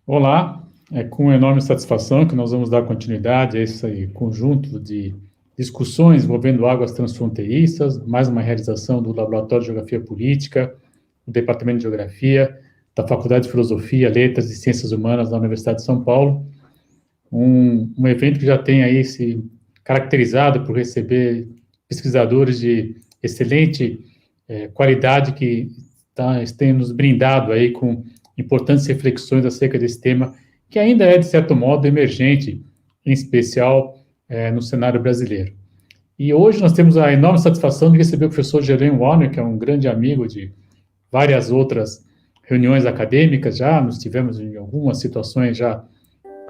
Olá, é com enorme satisfação que nós vamos dar continuidade a esse conjunto de discussões envolvendo águas transfronteiriças, mais uma realização do Laboratório de Geografia Política, do Departamento de Geografia, da Faculdade de Filosofia, Letras e Ciências Humanas da Universidade de São Paulo, um evento que já tem aí se caracterizado por receber pesquisadores de excelente qualidade que têm nos brindado aí com importantes reflexões acerca desse tema, que ainda é, de certo modo, emergente, em especial no cenário brasileiro. E hoje nós temos a enorme satisfação de receber o professor Jeroen Warner, que é um grande amigo de várias outras reuniões acadêmicas já, nós tivemos em algumas situações já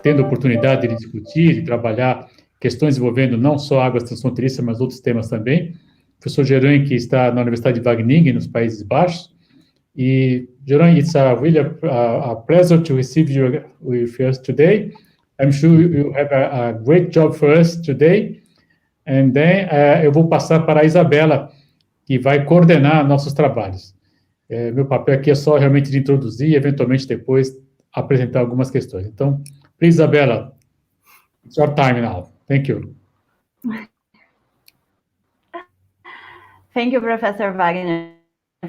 tendo a oportunidade de discutir, de trabalhar questões envolvendo não só águas transfronteiriças, mas outros temas também. O professor Jeroen, que está na Universidade de Wageningen, nos Países Baixos. E, Jeroen, it's really a pleasure to receive you with us today. I'm sure you have a great job for us today. And then eu vou passar para a Isabela, que vai coordenar nossos trabalhos. Meu papel aqui é só realmente de introduzir e, eventualmente, depois apresentar algumas questões. Então, please, Isabela, it's your time now. Thank you. Thank you, Professor Wagner,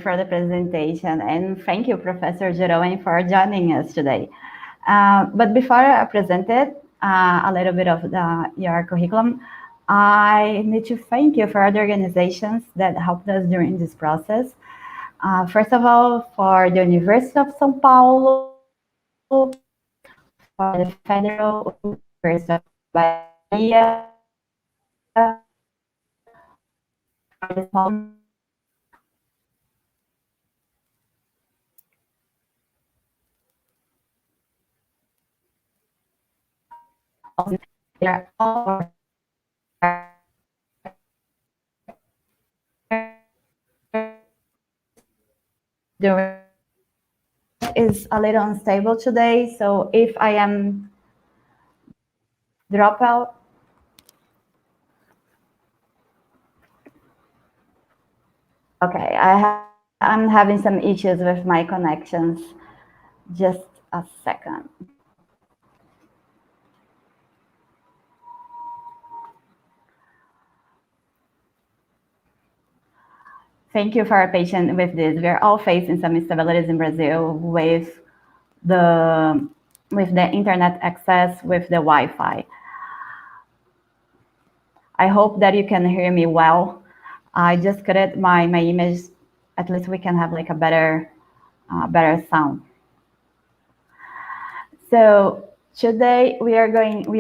for the presentation, and thank you, Professor Jeroen, for joining us today. But before I present it, a little bit of your curriculum, I need to thank you for the organizations that helped us during this process. First of all, for the University of São Paulo, for the Federal University of Bahia, they're all the is a little unstable today, so if I am drop out, okay, I'm having some issues with my connections. Just a second. Thank you for your patience with this. We're all facing some instabilities in Brazil with the internet access, with the Wi-Fi. I hope that you can hear me well. I just cut my image. At least we can have like a better sound. So today we are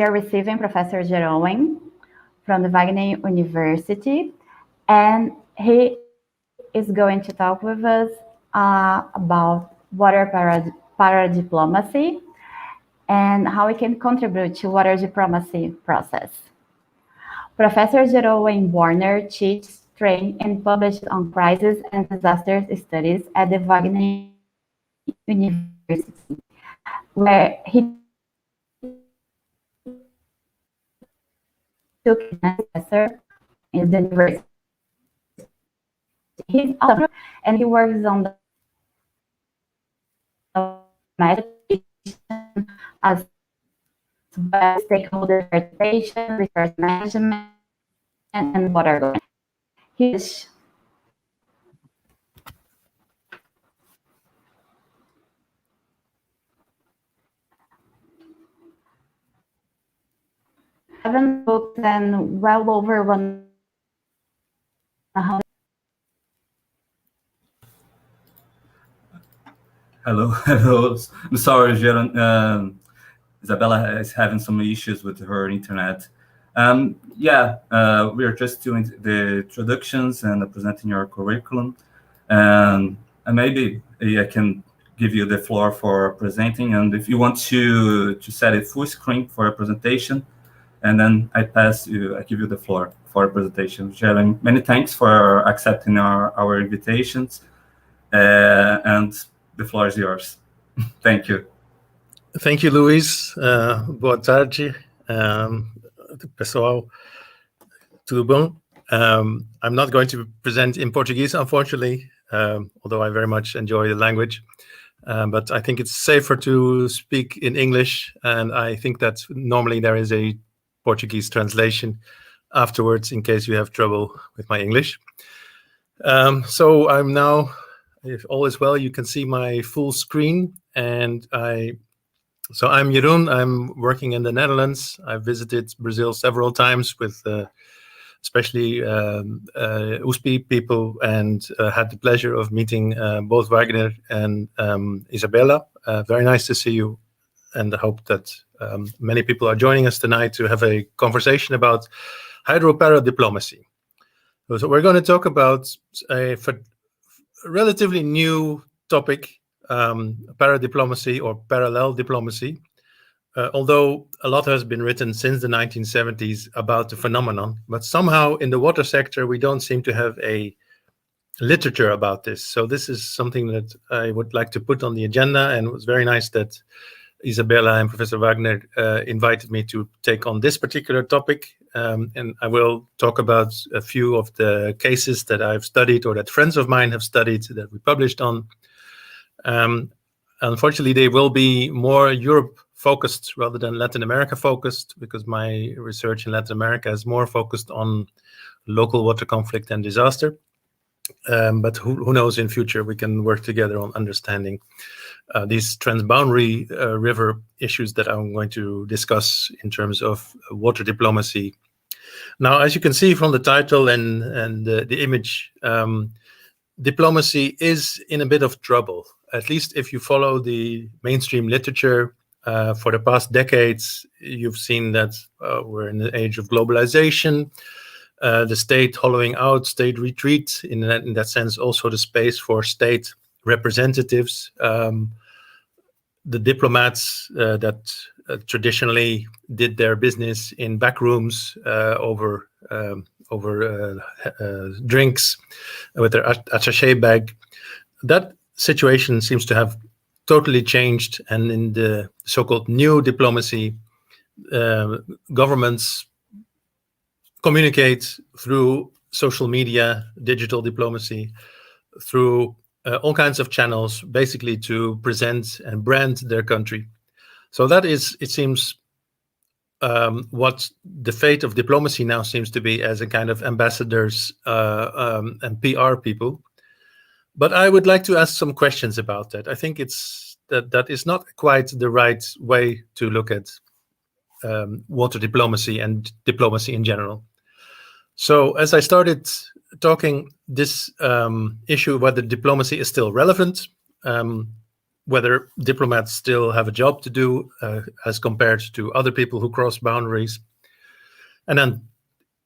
receiving Professor Jeroen from the Wageningen University, and he is going to talk with us about water paradiplomacy and how we can contribute to water diplomacy process. Professor Jeroen Warner teaches, trained, and published on crisis and disasters studies at the Wageningen University, where he took an professor in the university. He's also, and he works on the mediation as stakeholder participation, resource management, and water governance. He's seven books and well over 100. Hello. I'm sorry, Jeroen. Isabella is having some issues with her internet. We are just doing the introductions and presenting your curriculum. And maybe I can give you the floor for presenting. And if you want to set a full screen for a presentation, and then I give you the floor for a presentation. Jeroen, many thanks for accepting our invitations. And the floor is yours. Thank you. Thank you, Luis. Boa tarde, pessoal. Tudo bom? I'm not going to present in Portuguese, unfortunately, although I very much enjoy the language. but I think it's safer to speak in English, and I think that normally there is a Portuguese translation afterwards in case you have trouble with my English. So I'm now, if all is well, you can see my full screen, and so I'm Jeroen. I'm working in the Netherlands. I've visited Brazil several times with especially USP people, and had the pleasure of meeting both Wagner and Isabella. Very nice to see you, and I hope that many people are joining us tonight to have a conversation about hydro-paradiplomacy. So we're going to talk about a relatively new topic, paradiplomacy or parallel diplomacy. Although a lot has been written since the 1970s about the phenomenon, but somehow in the water sector, we don't seem to have a literature about this. So this is something that I would like to put on the agenda, and it was very nice that Isabella and Professor Wagner invited me to take on this particular topic. And I will talk about a few of the cases that I've studied or that friends of mine have studied that we published on. Unfortunately, they will be more Europe focused rather than Latin America focused, because my research in Latin America is more focused on local water conflict and disaster. But who knows, in future we can work together on understanding these transboundary river issues that I'm going to discuss in terms of water diplomacy. Now, as you can see from the title and the image, diplomacy is in a bit of trouble, at least if you follow the mainstream literature. For the past decades, you've seen that we're in the age of globalization, the state hollowing out, state retreat, in that sense also the space for state representatives. The diplomats that traditionally did their business in back rooms over drinks with their attaché bag, that situation seems to have totally changed, and in the so-called new diplomacy, governments communicate through social media, digital diplomacy, through all kinds of channels, basically to present and brand their country. So that is, it seems, what the fate of diplomacy now seems to be, as a kind of ambassadors and PR people. But I would like to ask some questions about that. I think that is not quite the right way to look at water diplomacy and diplomacy in general. So as I started talking, this issue, whether diplomacy is still relevant, whether diplomats still have a job to do as compared to other people who cross boundaries, and then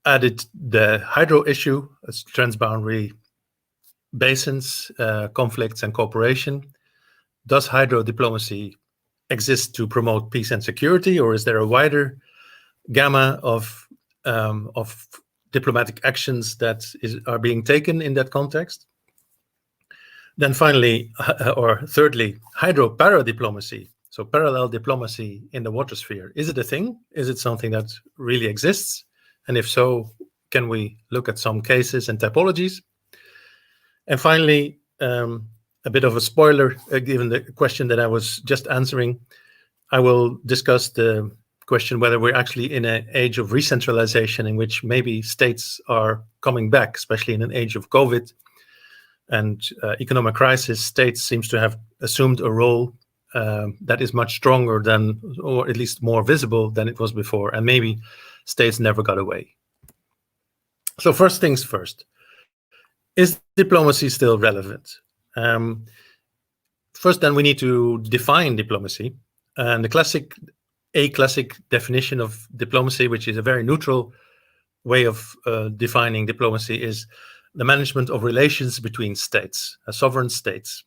added the hydro issue as transboundary basins, conflicts and cooperation. Does hydro diplomacy exist to promote peace and security, or is there a wider gamma of diplomatic actions that are being taken in that context? Then finally, or thirdly, hydro-paradiplomacy, so parallel diplomacy in the water sphere. Is it a thing? Is it something that really exists? And if so, can we look at some cases and typologies? And finally, a bit of a spoiler, given the question that I was just answering, I will discuss the question whether we're actually in an age of re-centralization in which maybe states are coming back, especially in an age of COVID and economic crisis. States seems to have assumed a role that is much stronger than, or at least more visible than it was before, and maybe states never got away. So first things first, is diplomacy still relevant? First, then we need to define diplomacy, and a classic definition of diplomacy, which is a very neutral way of defining diplomacy, is the management of relations between states, sovereign states.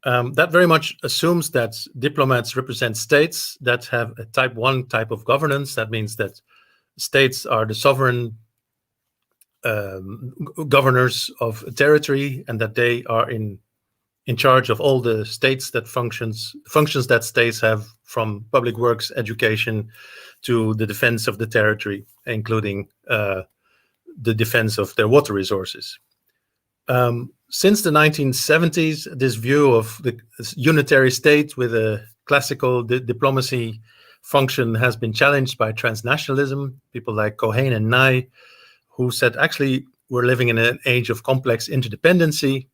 That very much assumes that diplomats represent states that have a type 1 type of governance. That means that states are the sovereign governors of a territory, and that they are in charge of all the states that functions that states have, from public works, education, to the defense of the territory, including the defense of their water resources. since the 1970s, this view of the unitary state with a classical diplomacy function has been challenged by transnationalism. People like Cohen and Nye, who said, actually, we're living in an age of complex interdependency,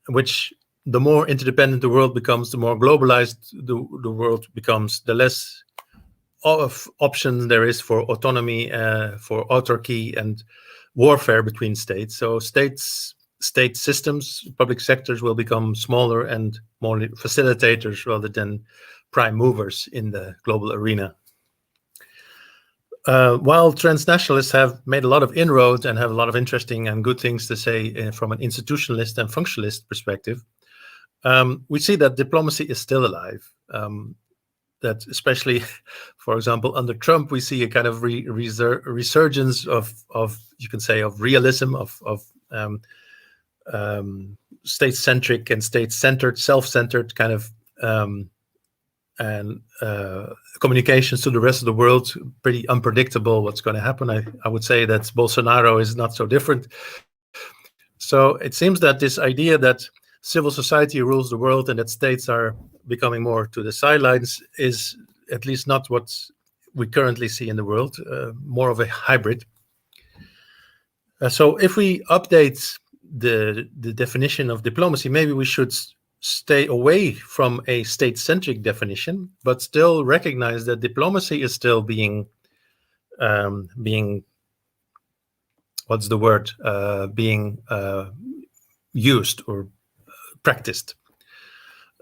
which the more interdependent the world becomes, the more globalized the world becomes, the less of options there is for autonomy, for autarky and warfare between states. So state systems, public sectors will become smaller and more facilitators rather than prime movers in the global arena. While transnationalists have made a lot of inroads and have a lot of interesting and good things to say from an institutionalist and functionalist perspective, we see that diplomacy is still alive. That especially, for example, under Trump, we see a kind of resurgence of you can say, of realism, of state-centric and state-centered, self-centered kind of communications to the rest of the world. Pretty unpredictable what's going to happen. I would say that Bolsonaro is not so different. So it seems that this idea that civil society rules the world and that states are becoming more to the sidelines is at least not what we currently see in the world, more of a hybrid. So if we update the definition of diplomacy, maybe we should stay away from a state-centric definition, but still recognize that diplomacy is still being what's the word? Being used or practiced.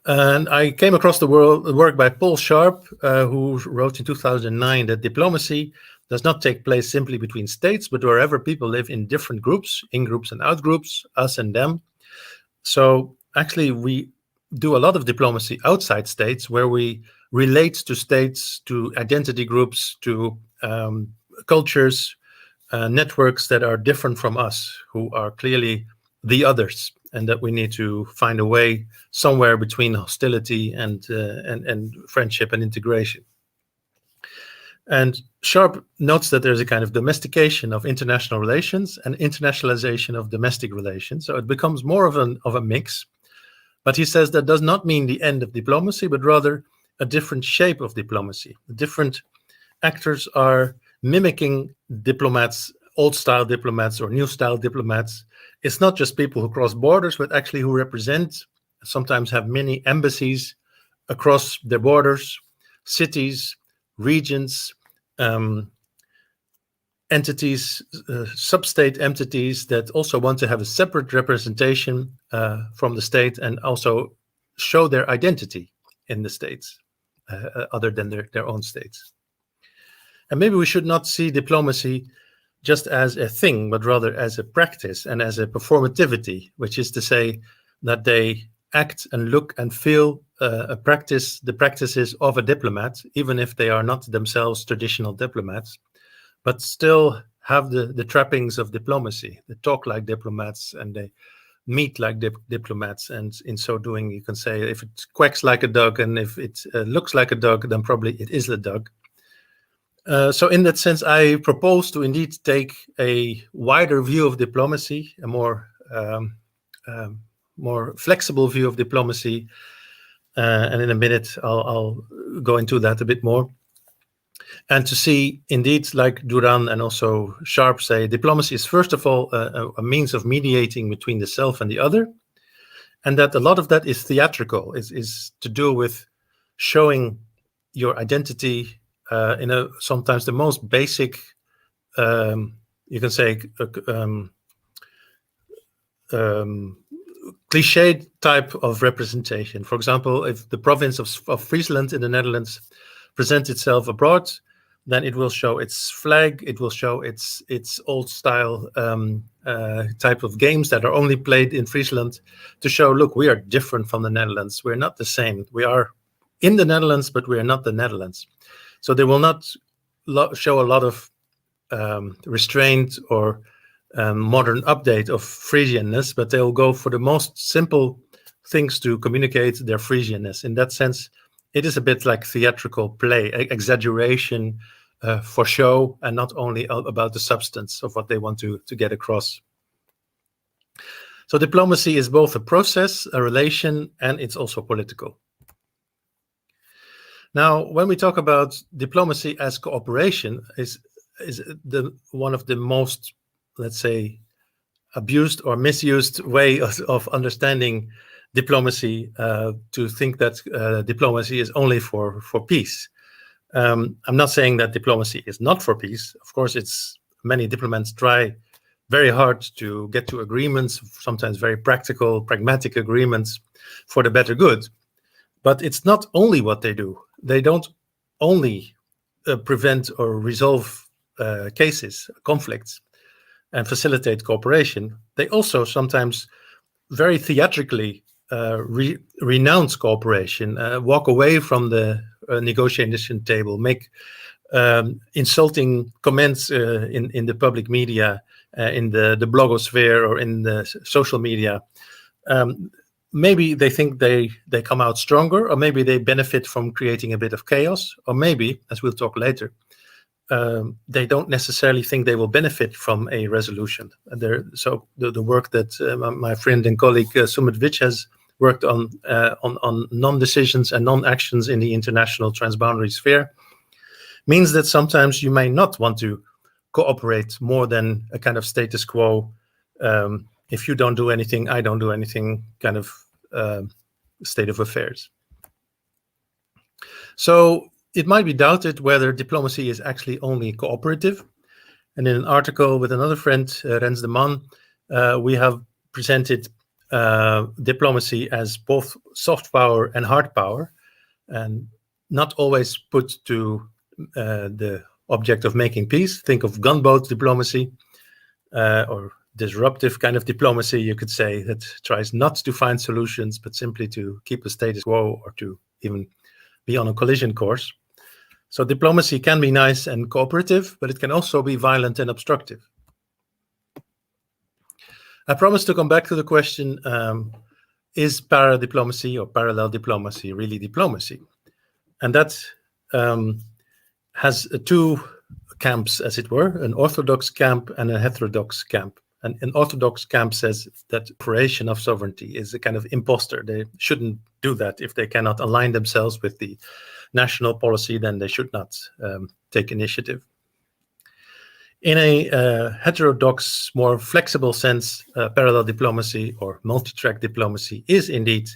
And I came across the work by Paul Sharp, who wrote in 2009 that diplomacy does not take place simply between states, but wherever people live in different groups, in-groups and out-groups, us and them. So actually, we do a lot of diplomacy outside states, where we relate to states, to identity groups, to cultures, networks that are different from us, who are clearly the others, and that we need to find a way somewhere between hostility and friendship and integration. And Sharp notes that there's a kind of domestication of international relations and internationalization of domestic relations. So it becomes more of a mix. But he says that does not mean the end of diplomacy, but rather a different shape of diplomacy. The different actors are mimicking diplomats, old-style diplomats or new-style diplomats. It's not just people who cross borders, but actually who represent, sometimes have many embassies across their borders, cities, regions, entities, sub-state entities that also want to have a separate representation from the state and also show their identity in the states, other than their own states. And maybe we should not see diplomacy just as a thing, but rather as a practice and as a performativity, which is to say that they act and look and feel the practices of a diplomat, even if they are not themselves traditional diplomats, but still have the trappings of diplomacy. They talk like diplomats and they meet like diplomats. And in so doing, you can say if it quacks like a dog and if it looks like a dog, then probably it is a dog. So in that sense, I propose to indeed take a wider view of diplomacy, a more flexible view of diplomacy. And in a minute, I'll go into that a bit more. And to see, indeed, like Duran and also Sharp say, diplomacy is first of all a means of mediating between the self and the other. And that a lot of that is theatrical, is to do with showing your identity in sometimes the most basic, you can say, cliched type of representation. For example, if the province of Friesland in the Netherlands presents itself abroad, then it will show its flag, it will show its old style type of games that are only played in Friesland to show, look, we are different from the Netherlands. We're not the same. We are in the Netherlands, but we are not the Netherlands. So they will not show a lot of restraint or modern update of Frisianness, but they'll go for the most simple things to communicate their Frisianness. In that sense, it is a bit like theatrical play, exaggeration for show, and not only about the substance of what they want to get across. So diplomacy is both a process, a relation, and it's also political. Now, when we talk about diplomacy as cooperation, is one of the most, let's say, abused or misused way of understanding diplomacy, to think that diplomacy is only for peace. I'm not saying that diplomacy is not for peace. Of course, many diplomats try very hard to get to agreements, sometimes very practical, pragmatic agreements for the better good. But it's not only what they do. They don't only prevent or resolve cases, conflicts, and facilitate cooperation. They also sometimes very theatrically renounce cooperation, walk away from the negotiation table, make insulting comments in the public media, in the blogosphere or in the social media. Maybe they think they come out stronger, or maybe they benefit from creating a bit of chaos, or maybe, as we'll talk later, they don't necessarily think they will benefit from a resolution. So the work that my friend and colleague Sumit Vich has worked on non-decisions and non-actions in the international transboundary sphere means that sometimes you may not want to cooperate more than a kind of status quo. If you don't do anything, I don't do anything kind of state of affairs. So it might be doubted whether diplomacy is actually only cooperative. And in an article with another friend, Rens de Man, we have presented diplomacy as both soft power and hard power, and not always put to the object of making peace. Think of gunboat diplomacy, or disruptive kind of diplomacy, you could say, that tries not to find solutions, but simply to keep a status quo or to even be on a collision course. So diplomacy can be nice and cooperative, but it can also be violent and obstructive. I promised to come back to the question, is paradiplomacy or parallel diplomacy really diplomacy? And that has two camps, as it were, an orthodox camp and a heterodox camp. And an orthodox camp says that creation of sovereignty is a kind of imposter. They shouldn't do that. If they cannot align themselves with the national policy, then they should not take initiative. In a heterodox, more flexible sense, parallel diplomacy or multi-track diplomacy is indeed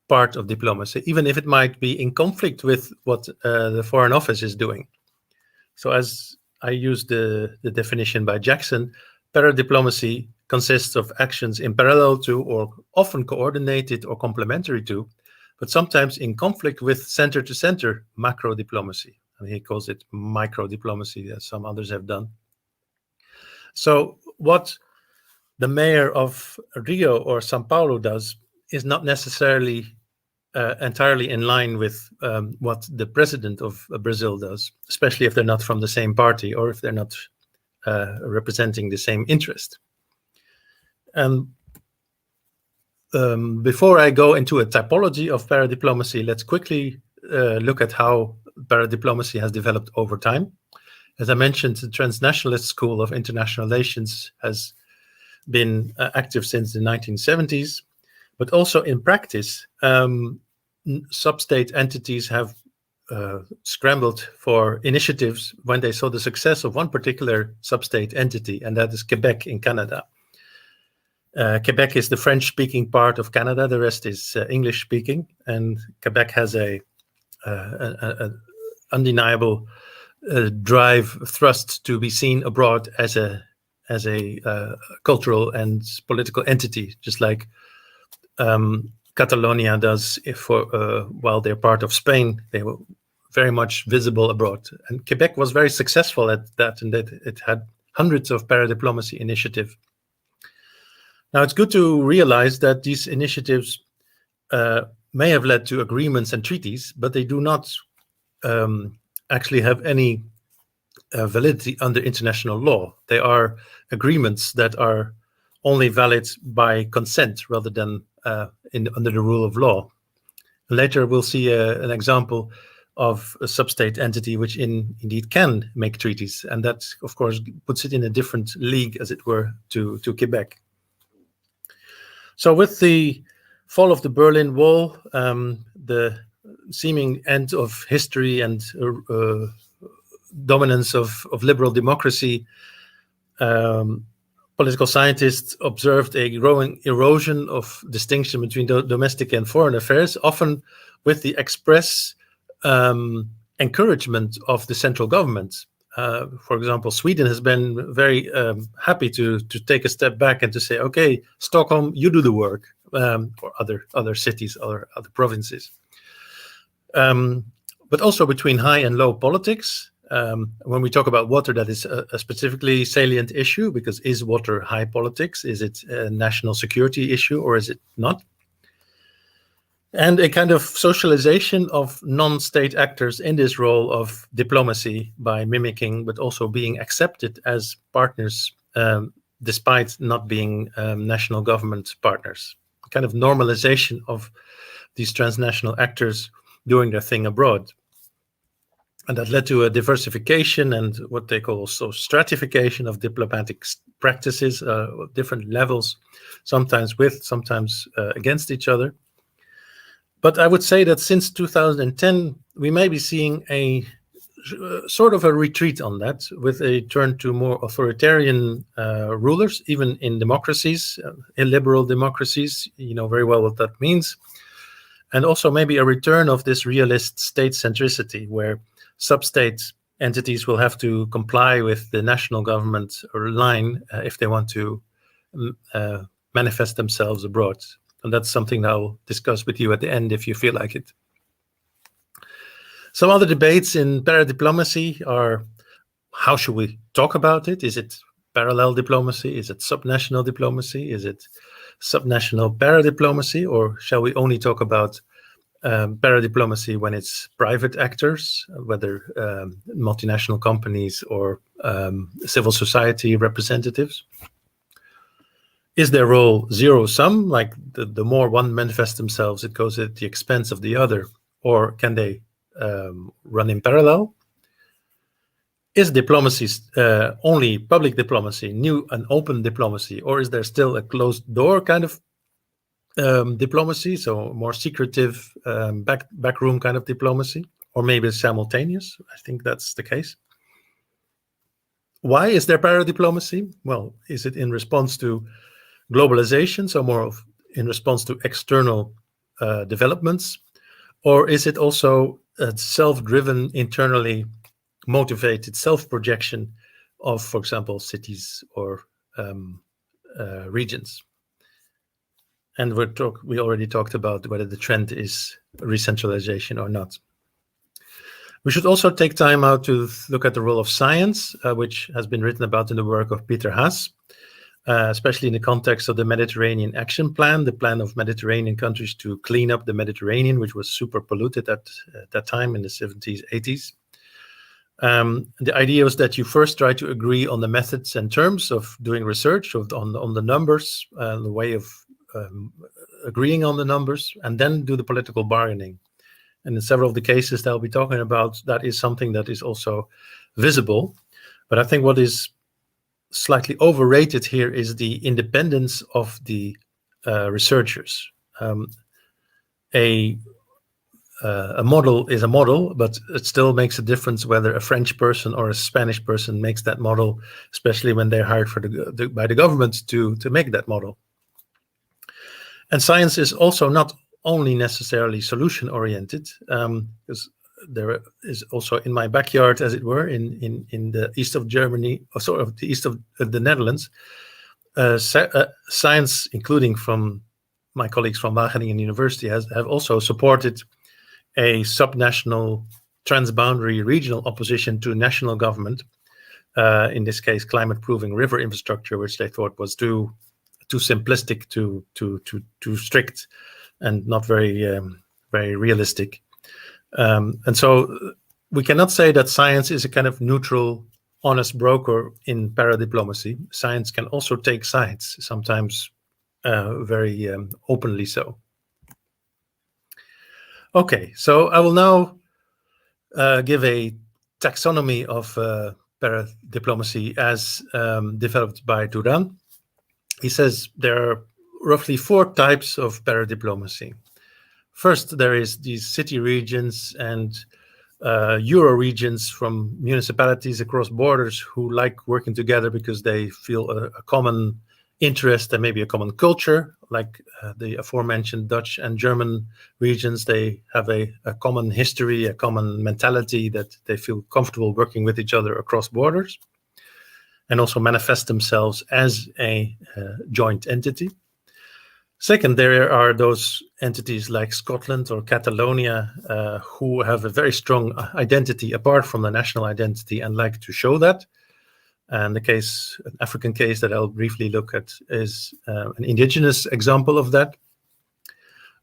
part of diplomacy, even if it might be in conflict with what the Foreign Office is doing. So as I used the definition by Jackson, paradiplomacy consists of actions in parallel to, or often coordinated or complementary to, but sometimes in conflict with center-to-center macro diplomacy. And he calls it micro diplomacy, as some others have done. So what the mayor of Rio or São Paulo does is not necessarily entirely in line with what the president of Brazil does, especially if they're not from the same party or if they're not representing the same interest. And before I go into a typology of paradiplomacy, let's quickly look at how paradiplomacy has developed over time. As I mentioned, the transnationalist school of international relations has been active since the 1970s, but also in practice, sub-state entities have scrambled for initiatives when they saw the success of one particular sub-state entity, and that is Quebec in Canada. Quebec is the French-speaking part of Canada, the rest is English-speaking, and Quebec has a undeniable thrust to be seen abroad as a cultural and political entity, just like Catalonia does. While they're part of Spain, they were very much visible abroad. And Quebec was very successful at that, and that it had hundreds of paradiplomacy initiatives. Now, it's good to realize that these initiatives may have led to agreements and treaties, but they do not actually have any validity under international law. They are agreements that are only valid by consent rather than under the rule of law. Later, we'll see an example of a sub-state entity which indeed can make treaties, and that, of course, puts it in a different league, as it were, to Quebec. So with the fall of the Berlin Wall, the seeming end of history and dominance of liberal democracy, political scientists observed a growing erosion of distinction between domestic and foreign affairs, often with the express encouragement of the central government. For example, Sweden has been very happy to take a step back and to say, okay, Stockholm, you do the work, or other cities, other provinces. But also between high and low politics. When we talk about water, that is a specifically salient issue, because is water high politics? Is it a national security issue, or is it not? And a kind of socialization of non-state actors in this role of diplomacy by mimicking, but also being accepted as partners, despite not being national government partners. A kind of normalization of these transnational actors doing their thing abroad. And that led to a diversification and what they call also stratification of diplomatic practices, different levels, sometimes with, sometimes against each other. But I would say that since 2010, we may be seeing a sort of a retreat on that, with a turn to more authoritarian rulers, even in democracies, illiberal democracies. You know very well what that means. And also maybe a return of this realist state centricity, where sub-state entities will have to comply with the national government or line if they want to manifest themselves abroad. And that's something I'll discuss with you at the end if you feel like it. Some other debates in paradiplomacy are, how should we talk about it? Is it parallel diplomacy? Is it subnational diplomacy? Is it subnational paradiplomacy? Or shall we only talk about paradiplomacy when it's private actors, whether multinational companies or civil society representatives? Is their role zero-sum, like the more one manifests themselves, it goes at the expense of the other, or can they run in parallel? Is diplomacy only public diplomacy, new and open diplomacy, or is there still a closed door kind of diplomacy, so more secretive backroom kind of diplomacy, or maybe simultaneous? I think that's the case. Why is there paradiplomacy? Well, is it in response to globalization, so more of in response to external developments, or is it also a self-driven, internally motivated self-projection of, for example, cities or regions? And we already talked about whether the trend is re-centralization or not. We should also take time out to look at the role of science, which has been written about in the work of Peter Haas, especially in the context of the Mediterranean Action Plan, the plan of Mediterranean countries to clean up the Mediterranean, which was super polluted at that time in the 70s, 80s. The idea was that you first try to agree on the methods and terms of doing research, on the numbers, the way of agreeing on the numbers, and then do the political bargaining. And in several of the cases that I'll be talking about, that is something that is also visible. But I think what is slightly overrated here is the independence of the researchers. A model is a model, but it still makes a difference whether a French person or a Spanish person makes that model, especially when they're hired by the government to make that model. And science is also not only necessarily solution-oriented, because there is also in my backyard, as it were, in the east of Germany, or sort of the east of the Netherlands, science, including from my colleagues from Wageningen University, have also supported a subnational, transboundary regional opposition to national government. In this case, climate-proofing river infrastructure, which they thought was too simplistic, too strict, and not very realistic. And so we cannot say that science is a kind of neutral, honest broker in paradiplomacy. Science can also take sides, sometimes very openly so. Okay, so I will now give a taxonomy of paradiplomacy as developed by Duran. He says there are roughly 4 types of paradiplomacy. First, there is these city regions and Euro regions from municipalities across borders who like working together because they feel a common interest and maybe a common culture, like the aforementioned Dutch and German regions. They have a common history, a common mentality that they feel comfortable working with each other across borders, and also manifest themselves as a joint entity. Second, there are those entities like Scotland or Catalonia who have a very strong identity apart from the national identity and like to show that. And an African case that I'll briefly look at is an indigenous example of that.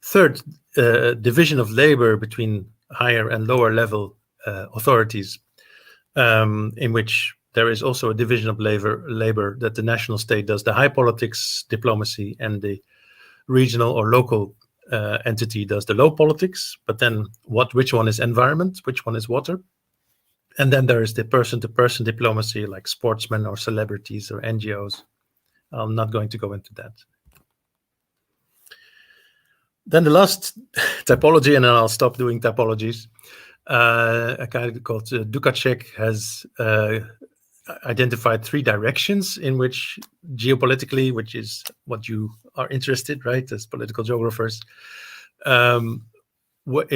Third, division of labor between higher and lower level authorities, in which there is also a division of labor that the national state does the high politics diplomacy and the regional or local entity does the low politics. But then which one is environment, which one is water? And then there is the person-to-person diplomacy, like sportsmen or celebrities or NGOs. I'm not going to go into that. Then the last typology, and then I'll stop doing typologies. A guy called Dukacek has identified 3 directions in which geopolitically, which is what you are interested, right, as political geographers, in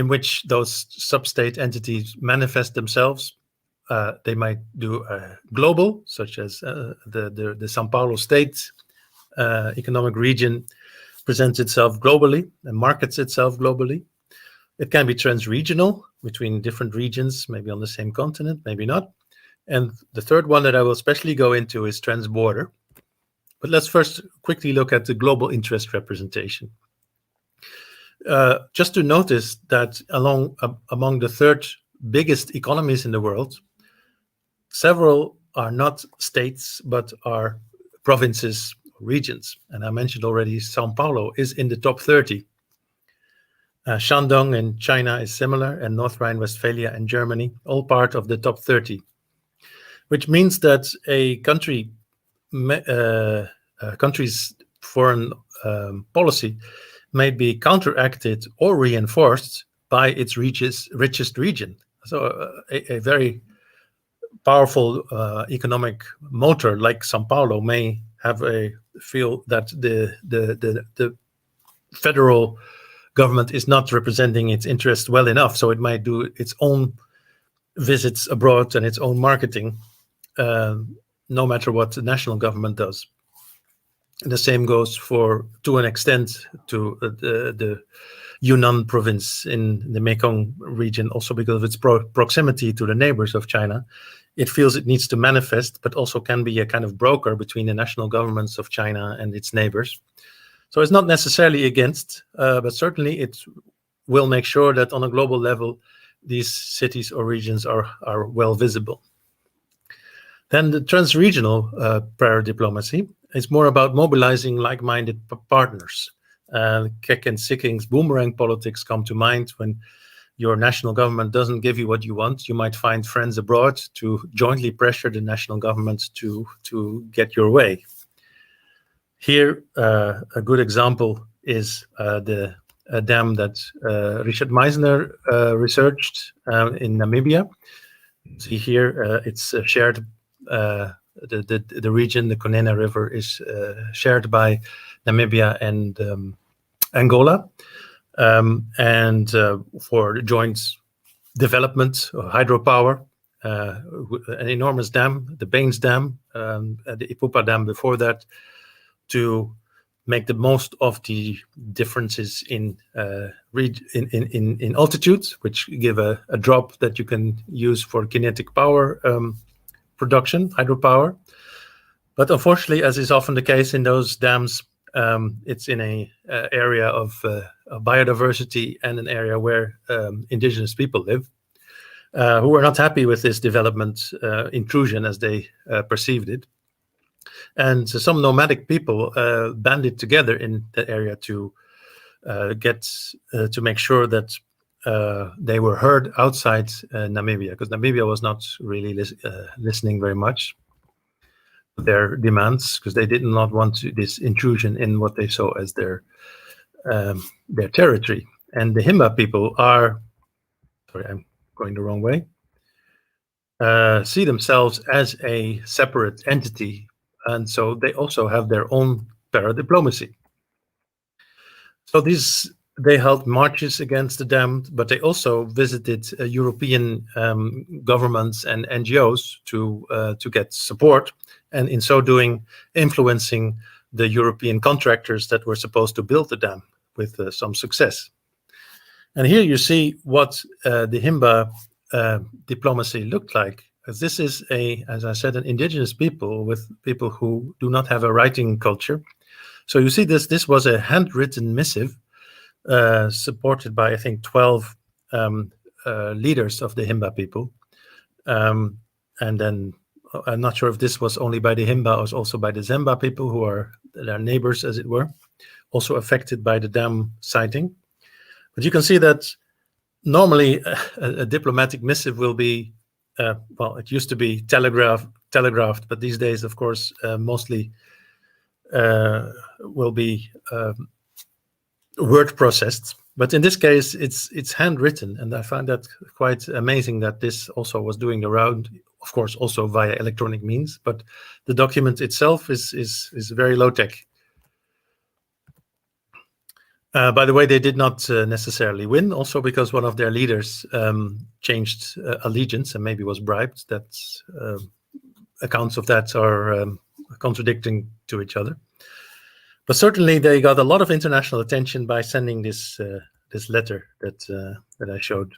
which those sub-state entities manifest themselves. They might do global, such as the São Paulo state economic region presents itself globally and markets itself globally. It can be trans-regional between different regions, maybe on the same continent, maybe not. And the third one that I will especially go into is trans-border. But let's first quickly look at the global interest representation. Just to notice that among the 3rd biggest economies in the world, several are not states, but are provinces, regions. And I mentioned already, São Paulo is in the top 30. Shandong in China is similar, and North Rhine-Westphalia and Germany, all part of the top 30. Which means that a country's foreign policy may be counteracted or reinforced by its richest region. So a very powerful economic motor like São Paulo may feel that the federal government is not representing its interests well enough, so it might do its own visits abroad and its own marketing, no matter what the national government does. And the same goes to an extent to the Yunnan province in the Mekong region, also because of its proximity to the neighbors of China. It feels it needs to manifest, but also can be a kind of broker between the national governments of China and its neighbors. So it's not necessarily against, but certainly it will make sure that on a global level, these cities or regions are well visible. Then the trans-regional paradiplomacy is more about mobilizing like-minded partners. Keck and Sikking's boomerang politics come to mind. When your national government doesn't give you what you want, you might find friends abroad to jointly pressure the national government to get your way. Here, a good example is the dam that Richard Meisner researched in Namibia. See here, it's shared. The region, the Kunene River, is shared by Namibia and Angola, and for joint development of hydropower, an enormous dam, the Baines Dam, the Ipupa Dam before that, to make the most of the differences in altitude, which give a drop that you can use for kinetic power production, hydropower. But unfortunately, as is often the case in those dams, it's in a area of biodiversity and an area where indigenous people live, who are not happy with this development intrusion as they perceived it. And so some nomadic people banded together in the area to make sure that they were heard outside Namibia, because Namibia was not really listening very much. their demands because they did not want this intrusion in what they saw as their territory. And the Himba people are, sorry, I'm going the wrong way, see themselves as a separate entity, and so they also have their own paradiplomacy. So they held marches against the dam, but they also visited European governments and NGOs to get support, and in so doing, influencing the European contractors that were supposed to build the dam with some success. And here you see what the Himba diplomacy looked like. As this is as I said, an indigenous people with people who do not have a writing culture. So you see this was a handwritten missive supported by, I think, 12 leaders of the Himba people. And then I'm not sure if this was only by the Himba or also by the Zemba people, who are their neighbors, as it were, also affected by the dam siting. But you can see that normally a diplomatic missive will be, well, it used to be telegraphed, but these days, of course, mostly will be word processed. But in this case, it's handwritten, and I find that quite amazing that this also was doing the round, of course, also via electronic means, but the document itself is very low-tech. By the way, they did not necessarily win, also because one of their leaders changed allegiance and maybe was bribed. Accounts of that are contradicting to each other. But certainly they got a lot of international attention by sending this letter that I showed,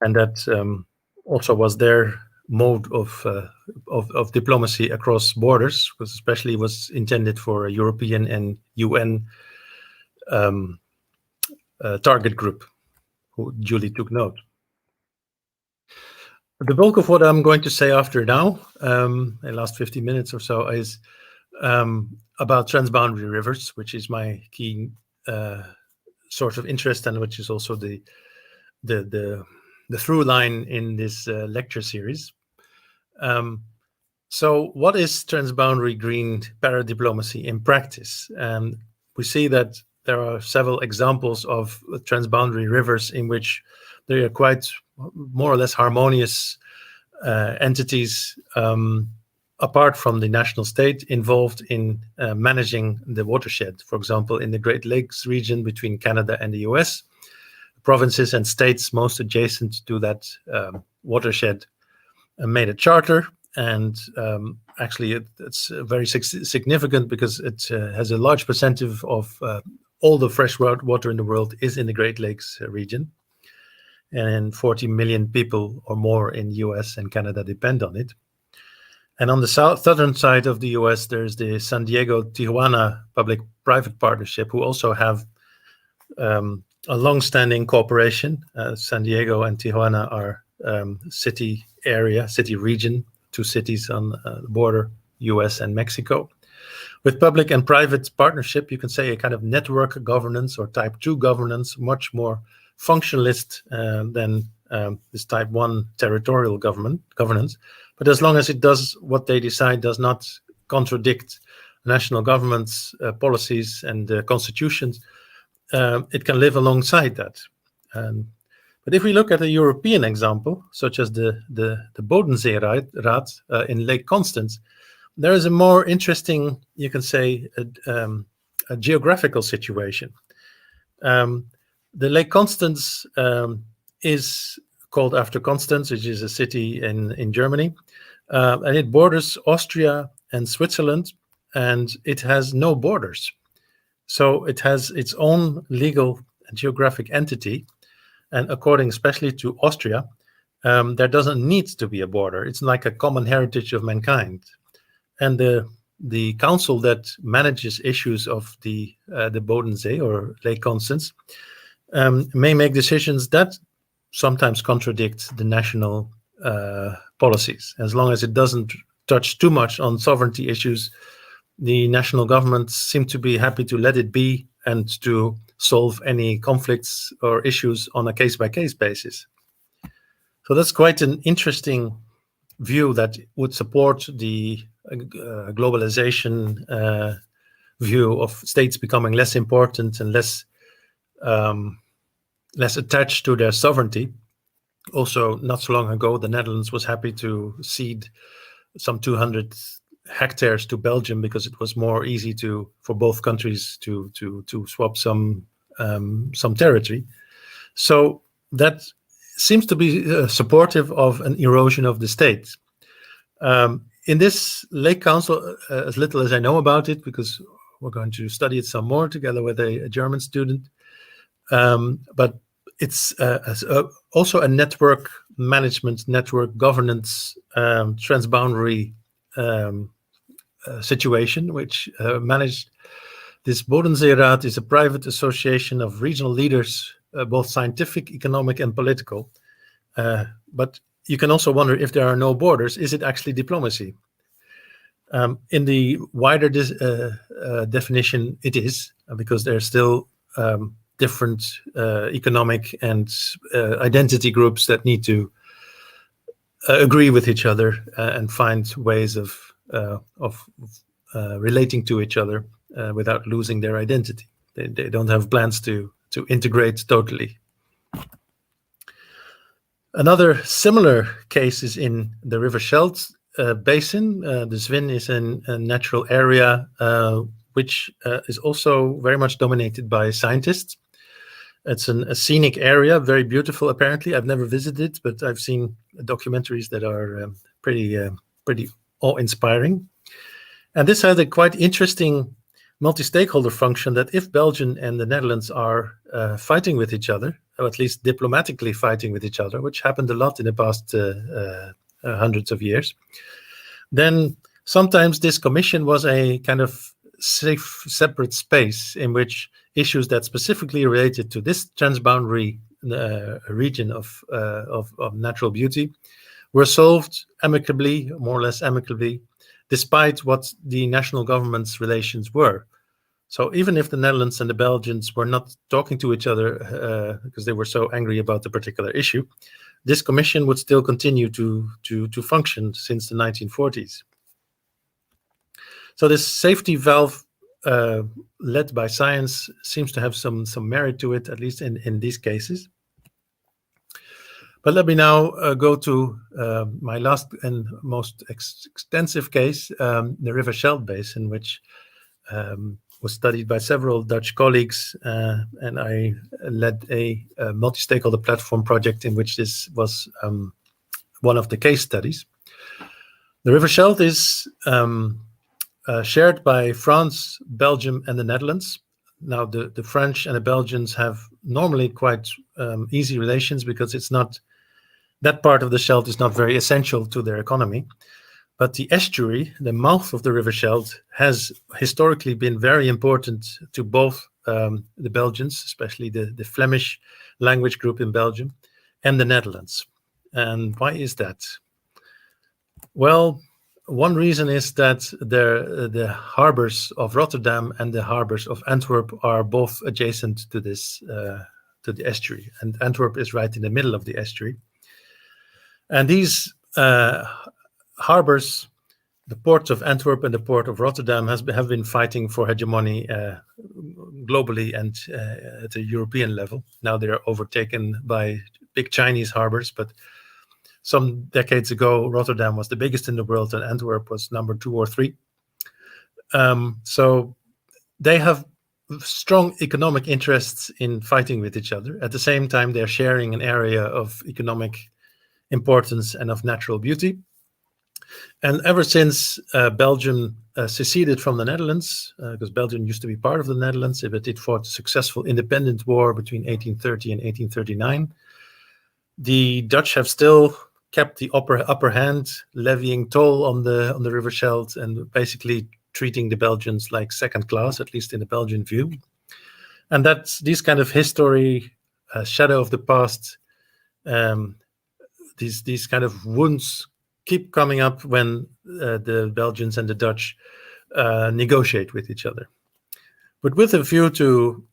and that also was their mode of diplomacy across borders, because especially was intended for a European and UN target group who duly took note. The bulk of what I'm going to say after now, in the last 50 minutes or so, is about transboundary rivers, which is my key source of interest, and which is also the through line in this lecture series. So what is transboundary green paradiplomacy in practice? We see that there are several examples of transboundary rivers in which they are quite more or less harmonious entities apart from the national state involved in managing the watershed. For example, in the Great Lakes region between Canada and the US, provinces and states most adjacent to that watershed made a charter. And actually, it's very significant because it has a large percentage of all the fresh water in the world is in the Great Lakes region. And 40 million people or more in US and Canada depend on it. And on the southern side of the US, there's the San Diego-Tijuana public-private partnership, who also have a long-standing cooperation. San Diego and Tijuana are city region, two cities on the border, US and Mexico. With public and private partnership, you can say a kind of network governance or type 2 governance, much more functionalist than this type 1 territorial governance. But as long as it does what they decide does not contradict national governments' policies and constitutions, it can live alongside that. But if we look at a European example, such as the Bodensee Raad in Lake Constance, there is a more interesting, you can say, a geographical situation. The Lake Constance is called after Constance, which is a city in Germany, and it borders Austria and Switzerland, and it has no borders. So it has its own legal and geographic entity, and according especially to Austria, there doesn't need to be a border. It's like a common heritage of mankind. And the council that manages issues of the Bodensee or Lake Constance may make decisions that sometimes contradict the national policies. As long as it doesn't touch too much on sovereignty issues, the national governments seem to be happy to let it be and to solve any conflicts or issues on a case-by-case basis. So that's quite an interesting view that would support the globalization view of states becoming less important and less attached to their sovereignty. Also, not so long ago, the Netherlands was happy to cede some 200 hectares to Belgium because it was more easy for both countries to swap some territory. So that seems to be supportive of an erosion of the state. In this Lake Council, as little as I know about it, because we're going to study it some more together with a German student, but it's also a network management, network governance, transboundary situation, which managed. This Bodenseeraad is a private association of regional leaders, both scientific, economic, and political. But you can also wonder, if there are no borders, is it actually diplomacy? In the wider definition, it is, because there are still different economic and identity groups that need to agree with each other and find ways of relating to each other without losing their identity. They don't have plans to integrate totally. Another similar case is in the River Scheldt basin. The Zwin is a natural area which is also very much dominated by scientists. It's a scenic area, very beautiful apparently. I've never visited, but I've seen documentaries that are pretty awe-inspiring. And this has a quite interesting multi-stakeholder function, that if Belgium and the Netherlands are fighting with each other, or at least diplomatically fighting with each other, which happened a lot in the past hundreds of years, then sometimes this commission was a kind of safe, separate space in which issues that specifically related to this transboundary region of natural beauty were solved amicably, more or less amicably, despite what the national government's relations were. So even if the Netherlands and the Belgians were not talking to each other because they were so angry about the particular issue, this commission would still continue to function since the 1940s. So this safety valve led by science seems to have some merit to it, at least in these cases. But let me now go to my last and most extensive case, the River Scheldt basin, which was studied by several Dutch colleagues, and I led a multi-stakeholder platform project in which this was one of the case studies. The River Scheldt is shared by France, Belgium, and the Netherlands. Now, the French and the Belgians have normally quite easy relations because it's not, that part of the Scheldt is not very essential to their economy. But the estuary, the mouth of the River Scheldt, has historically been very important to both the Belgians, especially the Flemish language group in Belgium, and the Netherlands. And why is that? Well, one reason is that the harbors of Rotterdam and the harbors of Antwerp are both adjacent to this to the estuary, and Antwerp is right in the middle of the estuary. And these harbors, the ports of Antwerp and the port of Rotterdam, have been fighting for hegemony globally and at a European level. Now they are overtaken by big Chinese harbors, but some decades ago, Rotterdam was the biggest in the world and Antwerp was number 2 or 3. So they have strong economic interests in fighting with each other. At the same time, they're sharing an area of economic importance and of natural beauty. And ever since Belgium seceded from the Netherlands, because Belgium used to be part of the Netherlands, but it fought a successful independent war between 1830 and 1839, the Dutch have still kept the upper hand, levying toll on the River Scheldt and basically treating the Belgians like second class, at least in the Belgian view. And that's these kind of history, shadow of the past, these kind of wounds keep coming up when the Belgians and the Dutch negotiate with each other. But with a view to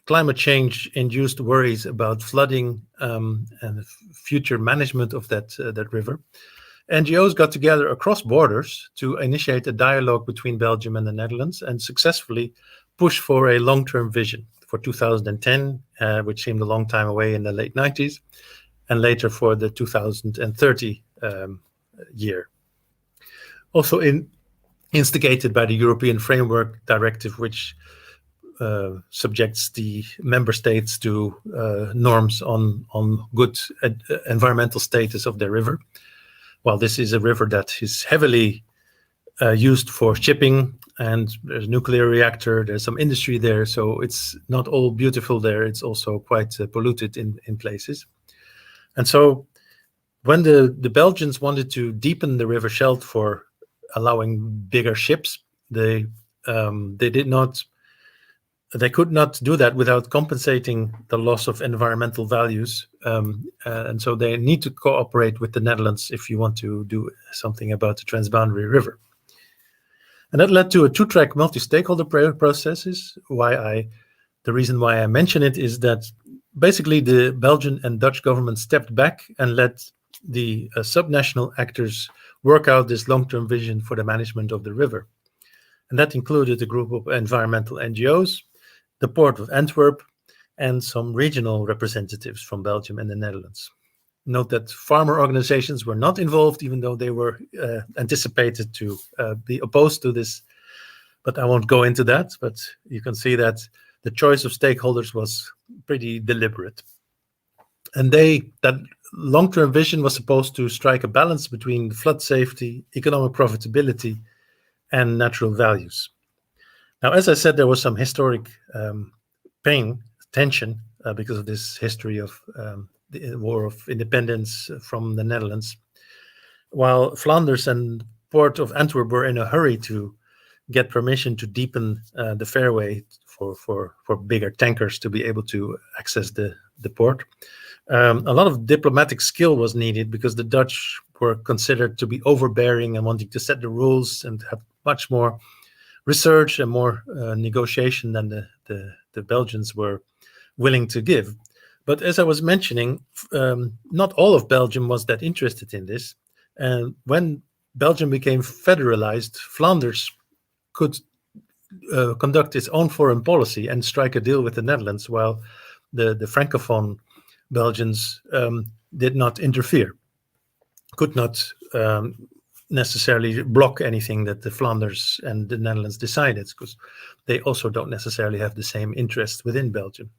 climate change-induced worries about flooding and the future management of that river, NGOs got together across borders to initiate a dialogue between Belgium and the Netherlands and successfully push for a long-term vision for 2010, which seemed a long time away in the late 90s, and later for the 2030 year. Also instigated by the European Framework Directive, which subjects the member states to norms on good environmental status of their river. While this is a river that is heavily used for shipping, and there's a nuclear reactor, there's some industry there, so it's not all beautiful there, it's also quite polluted in places. And so when the Belgians wanted to deepen the river Scheldt for allowing bigger ships, they could not do that without compensating the loss of environmental values. And so they need to cooperate with the Netherlands if you want to do something about the transboundary river. And that led to a two-track multi-stakeholder processes. The reason why I mention it is that basically the Belgian and Dutch government stepped back and let the subnational actors work out this long-term vision for the management of the river. And that included a group of environmental NGOs, the Port of Antwerp, and some regional representatives from Belgium and the Netherlands. Note that farmer organizations were not involved, even though they were anticipated to be opposed to this. But I won't go into that, but you can see that the choice of stakeholders was pretty deliberate. And that long-term vision was supposed to strike a balance between flood safety, economic profitability, and natural values. Now, as I said, there was some historic tension because of this history of the War of Independence from the Netherlands. While Flanders and Port of Antwerp were in a hurry to get permission to deepen the fairway for bigger tankers to be able to access the port, a lot of diplomatic skill was needed because the Dutch were considered to be overbearing and wanting to set the rules and have much more research and more negotiation than the Belgians were willing to give. But as I was mentioning, not all of Belgium was that interested in this. And when Belgium became federalized, Flanders could conduct its own foreign policy and strike a deal with the Netherlands, while the Francophone Belgians did not interfere, could not necessarily block anything that the Flanders and the Netherlands decided, because they also don't necessarily have the same interest within Belgium.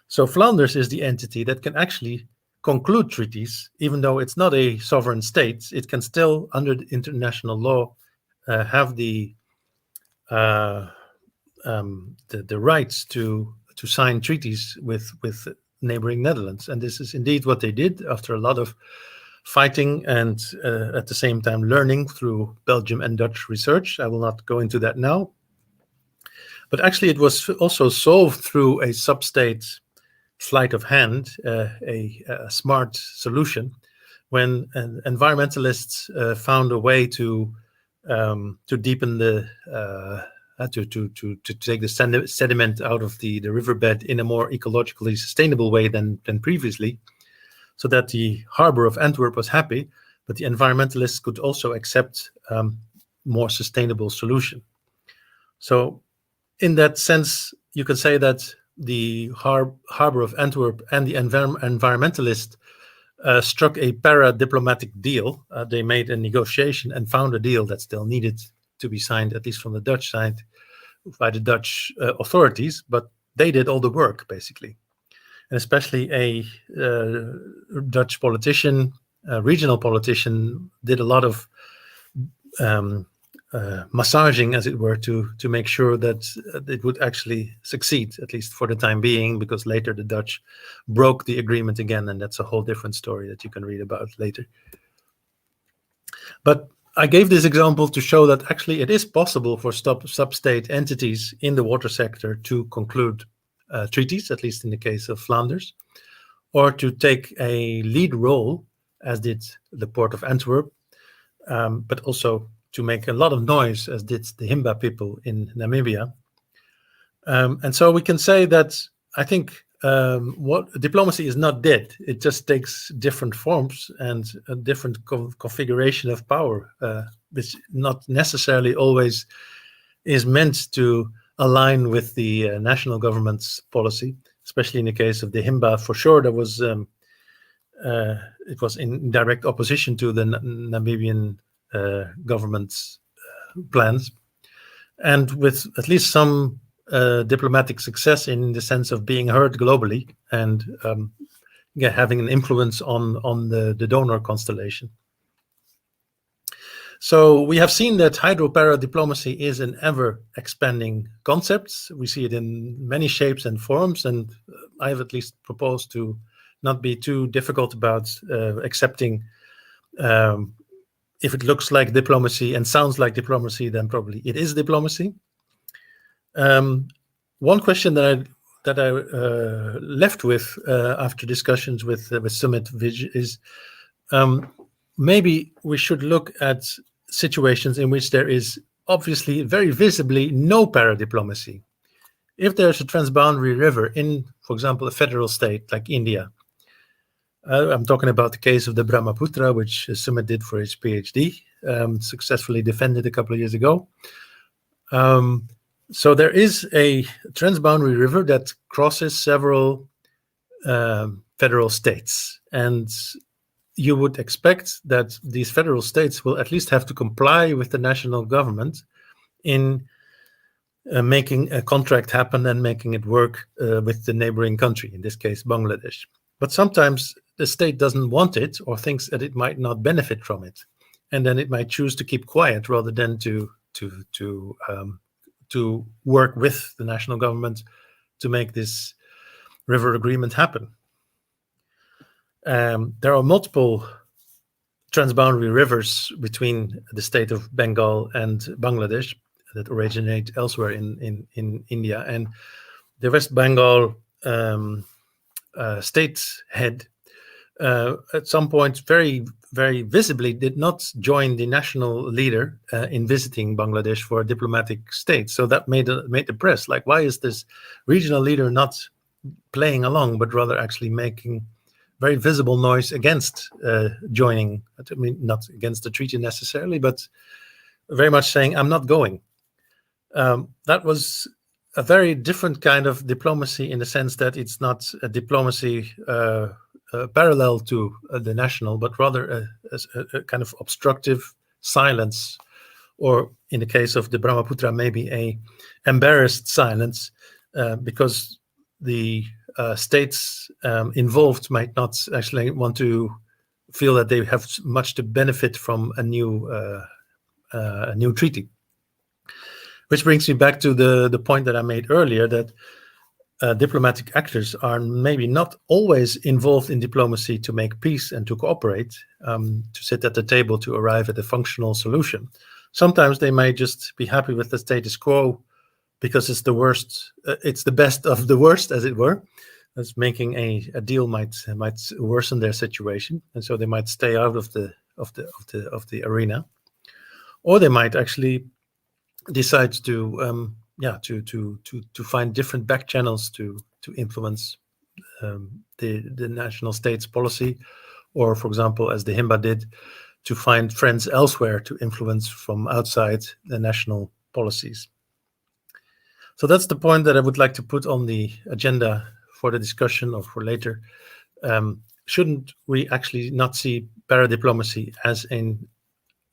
So Flanders is the entity that can actually conclude treaties, even though it's not a sovereign state. It can still, under the international law, have the rights to sign treaties with neighboring Netherlands. And this is indeed what they did after a lot of fighting and at the same time learning through Belgium and Dutch research. I will not go into that now. But actually it was also solved through a sub-state sleight of hand, a smart solution, when environmentalists found a way to deepen the to take the sediment out of the riverbed in a more ecologically sustainable way than previously, so that the harbor of Antwerp was happy, but the environmentalists could also accept more sustainable solution. So in that sense, you can say that the harbor of Antwerp and the environmentalists struck a paradiplomatic deal. They made a negotiation and found a deal that still needed to be signed, at least from the Dutch side, by the Dutch authorities, but they did all the work, basically. And especially a Dutch politician, a regional politician, did a lot of massaging, as it were, to make sure that it would actually succeed, at least for the time being, because later the Dutch broke the agreement again, and that's a whole different story that you can read about later. But I gave this example to show that actually it is possible for sub-state entities in the water sector to conclude treaties, at least in the case of Flanders, or to take a lead role, as did the Port of Antwerp, but also to make a lot of noise, as did the Himba people in Namibia. And so we can say that I think what diplomacy is not dead. It just takes different forms and a different configuration of power, which not necessarily always is meant to align with the national government's policy, especially in the case of the Himba. For sure, there was it was in direct opposition to the Namibian government's plans, and with at least some diplomatic success in the sense of being heard globally and having an influence on the donor constellation. So we have seen that hydro-paradiplomacy is an ever-expanding concept. We see it in many shapes and forms, and I have at least proposed to not be too difficult about accepting if it looks like diplomacy and sounds like diplomacy, then probably it is diplomacy. One question that I left with after discussions with Sumit Vij is maybe we should look at situations in which there is obviously very visibly no paradiplomacy. If there's a transboundary river in, for example, a federal state like India, I'm talking about the case of the Brahmaputra, which Sumit did for his PhD, successfully defended a couple of years ago. So there is a transboundary river that crosses several federal states, and you would expect that these federal states will at least have to comply with the national government in making a contract happen and making it work with the neighboring country, in this case Bangladesh. But sometimes the state doesn't want it or thinks that it might not benefit from it, and then it might choose to keep quiet rather than to work with the national government to make this river agreement happen. There are multiple transboundary rivers between the state of Bengal and Bangladesh that originate elsewhere in India, and the West Bengal state head at some point very, very visibly did not join the national leader in visiting Bangladesh for a diplomatic state. So that made the press like, why is this regional leader not playing along, but rather actually making very visible noise against joining? I mean, not against the treaty necessarily, but very much saying, I'm not going. That was a very different kind of diplomacy in the sense that it's not a diplomacy parallel to the national, but rather a kind of obstructive silence, or in the case of the Brahmaputra, maybe a embarrassed silence, because the states involved might not actually want to feel that they have much to benefit from a new treaty. Which brings me back to the point that I made earlier, that diplomatic actors are maybe not always involved in diplomacy to make peace and to cooperate, to sit at the table to arrive at a functional solution. Sometimes they might just be happy with the status quo because it's the worst, it's the best of the worst, as it were. As making a deal might worsen their situation, and so they might stay out of the arena, or they might actually decide to find different back channels to influence the national state's policy, or, for example, as the Himba did, to find friends elsewhere to influence from outside the national policies. So that's the point that I would like to put on the agenda for the discussion or for later. Shouldn't we actually not see paradiplomacy as an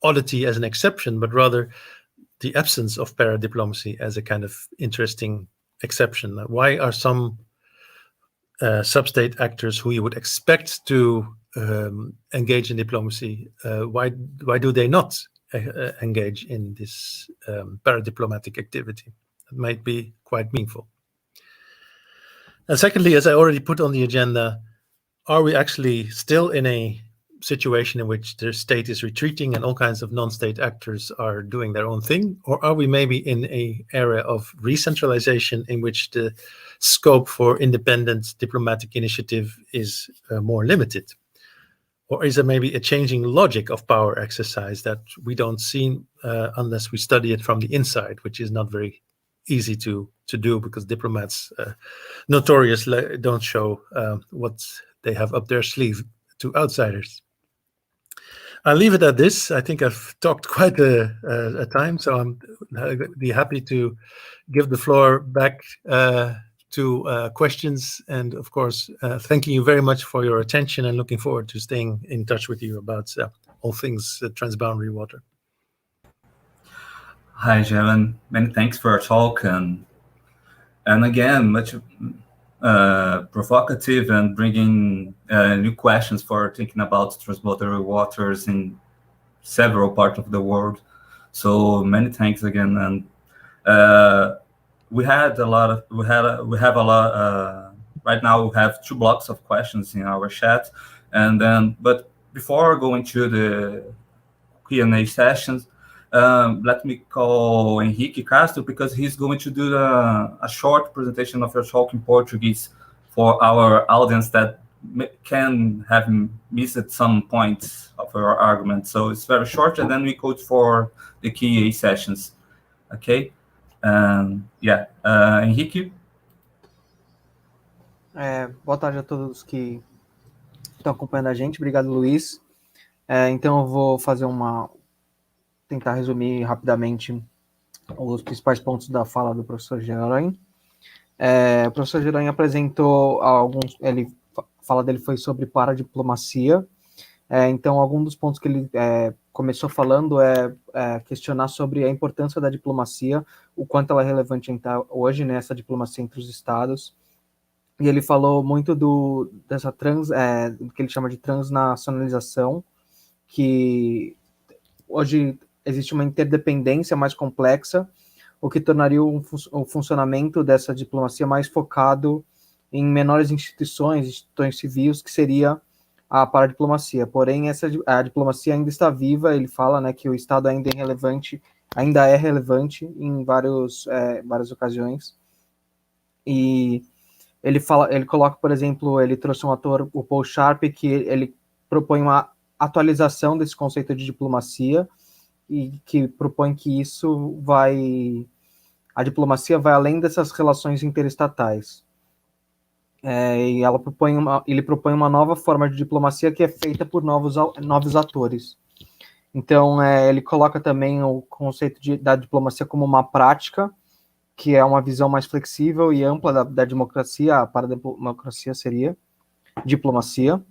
oddity, as an exception, but rather the absence of paradiplomacy as a kind of interesting exception? Why are some sub-state actors who you would expect to engage in diplomacy, why do they not engage in this paradiplomatic activity? It might be quite meaningful. And secondly, as I already put on the agenda, are we actually still in a situation in which the state is retreating and all kinds of non-state actors are doing their own thing? Or are we maybe in an era of re-centralization in which the scope for independent diplomatic initiative is more limited? Or is there maybe a changing logic of power exercise that we don't see unless we study it from the inside, which is not very easy to to do, because diplomats notoriously don't show what they have up their sleeve to outsiders. I'll leave it at this. I think I've talked quite a time, so I'd be happy to give the floor back to questions. And of course, thanking you very much for your attention and looking forward to staying in touch with you about all things transboundary water. Hi, Jeroen. Many thanks for your talk, and again, much provocative and bringing new questions for thinking about transboundary waters in several parts of the world. So many thanks again, and we have a lot. Right now, we have 2 blocks of questions in our chat, and then, but before going to the Q&A sessions, let me call Henrique Castro, because he's going to do a short presentation of your talk in Portuguese for our audience that can have missed some points of your argument. So it's very short, and then we go for the Q&A sessions. Okay? Henrique? Boa tarde a todos que estão acompanhando a gente. Obrigado, Luiz. Então eu vou tentar resumir rapidamente os principais pontos da fala do professor Jeroen. O professor Jeroen apresentou a fala dele foi sobre paradiplomacia. Então, algum dos pontos que ele começou falando é questionar sobre a importância da diplomacia, o quanto ela é relevante hoje, né, essa diplomacia entre os estados. E ele falou muito do que ele chama de transnacionalização, que hoje existe uma interdependência mais complexa, o que tornaria o funcionamento dessa diplomacia mais focado em menores instituições civis, que seria a paradiplomacia. Porém, a diplomacia ainda está viva. Ele fala, né, que o Estado ainda é relevante em várias ocasiões. E ele coloca, por exemplo, ele trouxe um autor, o Paul Sharp, que ele propõe uma atualização desse conceito de diplomacia, e que propõe que a diplomacia vai além dessas relações interestatais. E ele propõe uma nova forma de diplomacia que é feita por novos atores. Então, ele coloca também o conceito da diplomacia como uma prática, que é uma visão mais flexível e ampla da democracia. A paradiplomacia seria diplomacia.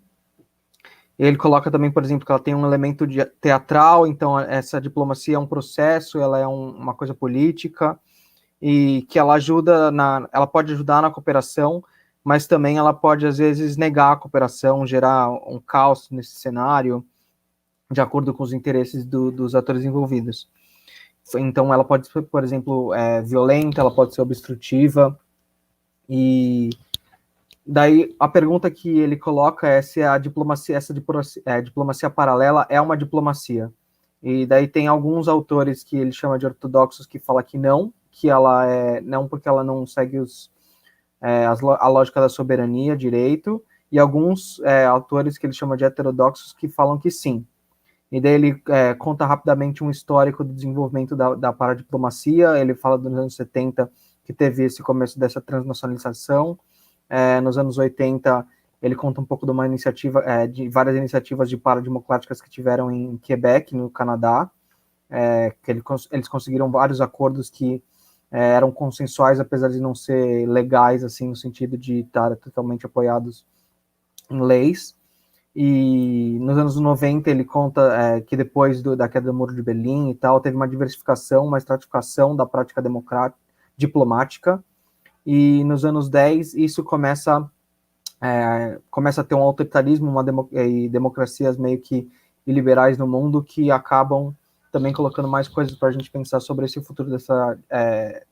Ele coloca também, por exemplo, que ela tem um elemento teatral, então essa diplomacia é um processo, ela é uma coisa política, e que ela pode ajudar na cooperação, mas também ela pode, às vezes, negar a cooperação, gerar um caos nesse cenário, de acordo com os interesses dos atores envolvidos. Então, ela pode ser, por exemplo, violenta, ela pode ser obstrutiva, e daí a pergunta que ele coloca é se a diplomacia, diplomacia paralela é uma diplomacia. E daí tem alguns autores que ele chama de ortodoxos que falam que não, que ela não, porque ela não segue a lógica da soberania, direito, e alguns autores que ele chama de heterodoxos que falam que sim. E daí ele conta rapidamente um histórico do desenvolvimento da paradiplomacia. Ele fala dos anos 70, que teve esse começo dessa transnacionalização. Nos anos 80, ele conta um pouco de uma iniciativa, de várias iniciativas de parademocráticas que tiveram em Quebec, no Canadá, que eles conseguiram vários acordos que eram consensuais, apesar de não ser legais, assim, no sentido de estar totalmente apoiados em leis. E nos anos 90, ele conta que depois da queda do Muro de Berlim e tal, teve uma diversificação, uma estratificação da prática diplomática. E nos anos 10, isso começa a ter um autoritarismo e democracias meio que iliberais no mundo, que acabam também colocando mais coisas para a gente pensar sobre esse futuro dessa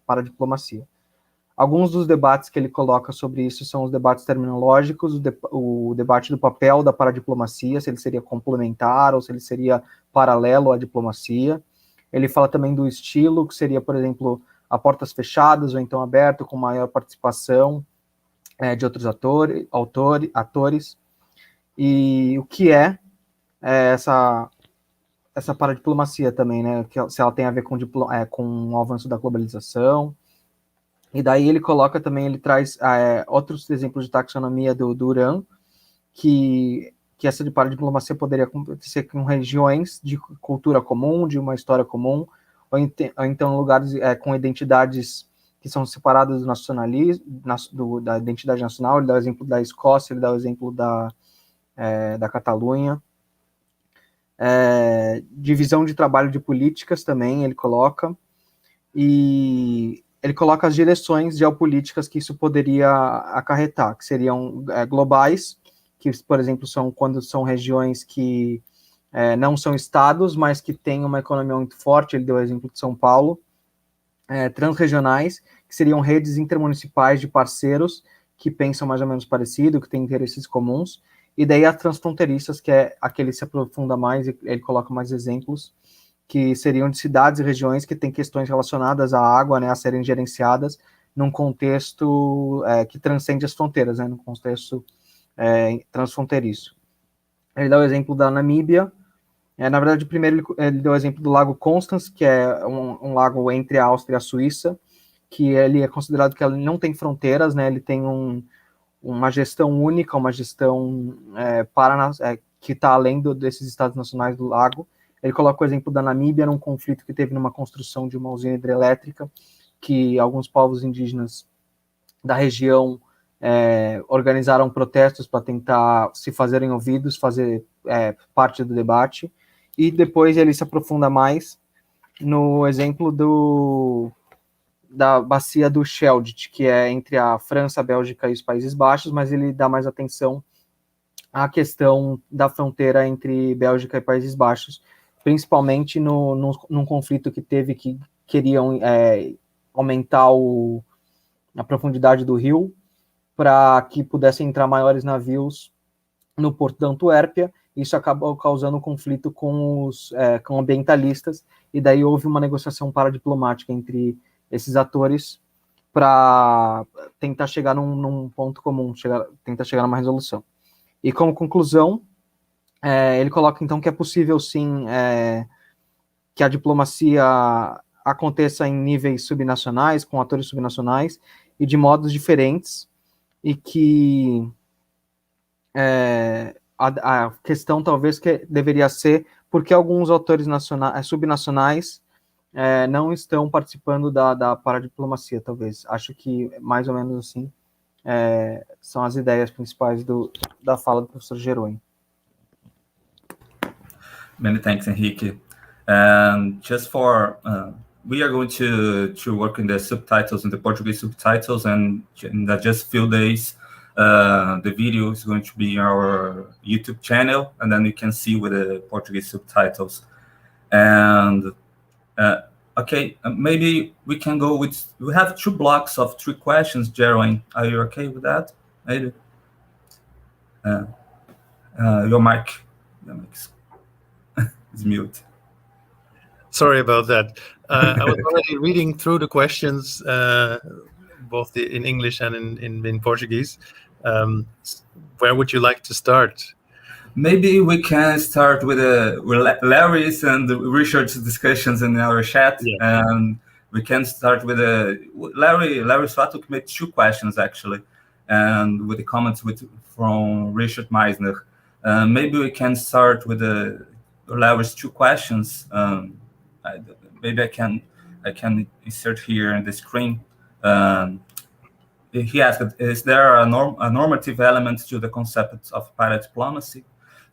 paradiplomacia. Alguns dos debates que ele coloca sobre isso são os debates terminológicos, o debate do papel da paradiplomacia, se ele seria complementar ou se ele seria paralelo à diplomacia. Ele fala também do estilo, que seria, por exemplo, a portas fechadas ou então aberto, com maior participação de outros atores. E o que essa paradiplomacia também, né? Se ela tem a ver com o avanço da globalização. E daí ele coloca também, ele traz outros exemplos de taxonomia do Duran, que essa de paradiplomacia poderia acontecer com regiões de cultura comum, de uma história comum, ou então lugares com identidades que são separadas do nacionalismo, da identidade nacional. Ele dá o exemplo da Escócia, ele dá o exemplo da Catalunha. Divisão de trabalho de políticas também ele coloca, e ele coloca as direções geopolíticas que isso poderia acarretar, que seriam globais, que, por exemplo, são quando são regiões que não são estados, mas que têm uma economia muito forte. Ele deu o exemplo de São Paulo. Transregionais, que seriam redes intermunicipais de parceiros que pensam mais ou menos parecido, que têm interesses comuns. E daí as transfronteiriças, que é aquele que se aprofunda mais, ele coloca mais exemplos, que seriam de cidades e regiões que têm questões relacionadas à água, né, a serem gerenciadas num contexto que transcende as fronteiras, né, num contexto transfronteiriço. Ele dá o exemplo da Namíbia. Na verdade, primeiro ele deu o exemplo do Lago Constance, que é um lago entre a Áustria e a Suíça, que ele é considerado que ele não tem fronteiras, né, ele tem uma gestão única, uma gestão que está além desses estados nacionais do lago. Ele coloca o exemplo da Namíbia, num conflito que teve numa construção de uma usina hidrelétrica, que alguns povos indígenas da região organizaram protestos para tentar se fazerem ouvidos, fazer parte do debate. E depois ele se aprofunda mais no exemplo da bacia do Scheldt, que é entre a França, a Bélgica e os Países Baixos, mas ele dá mais atenção à questão da fronteira entre Bélgica e Países Baixos, principalmente num conflito que teve, que queriam aumentar a profundidade do rio para que pudessem entrar maiores navios no porto da Antuérpia. Isso acabou causando conflito com ambientalistas, e daí houve uma negociação paradiplomática entre esses atores para tentar chegar num ponto comum, tentar chegar numa resolução. E como conclusão, ele coloca então que é possível sim que a diplomacia aconteça em níveis subnacionais, com atores subnacionais e de modos diferentes, e que a questão talvez que deveria ser porque alguns atores subnacionais não estão participando da paradiplomacia, talvez. Acho que mais ou menos assim são as ideias principais da fala do professor Jeroen. Many thanks, Henrique. Just for we are going to work in the subtitles, in the Portuguese subtitles, and in just few days, the video is going to be in our YouTube channel, and then you can see with the Portuguese subtitles. And okay, maybe we can go with. We have 2 blocks of 3 questions, Jeroen. Are you okay with that? Maybe. Your mic is mute. Sorry about that. I was already reading through the questions, both in English and in Portuguese. Where would you like to start? Maybe we can start with Larry's and Richard's discussions in our chat. Yeah. And we can start with Larry Swatuk made 2 questions actually, and with the comments from Richard Meisner. Maybe we can start with Larry's 2 questions. Maybe I can insert here in the screen. He asked, is there a normative element to the concept of paradiplomacy?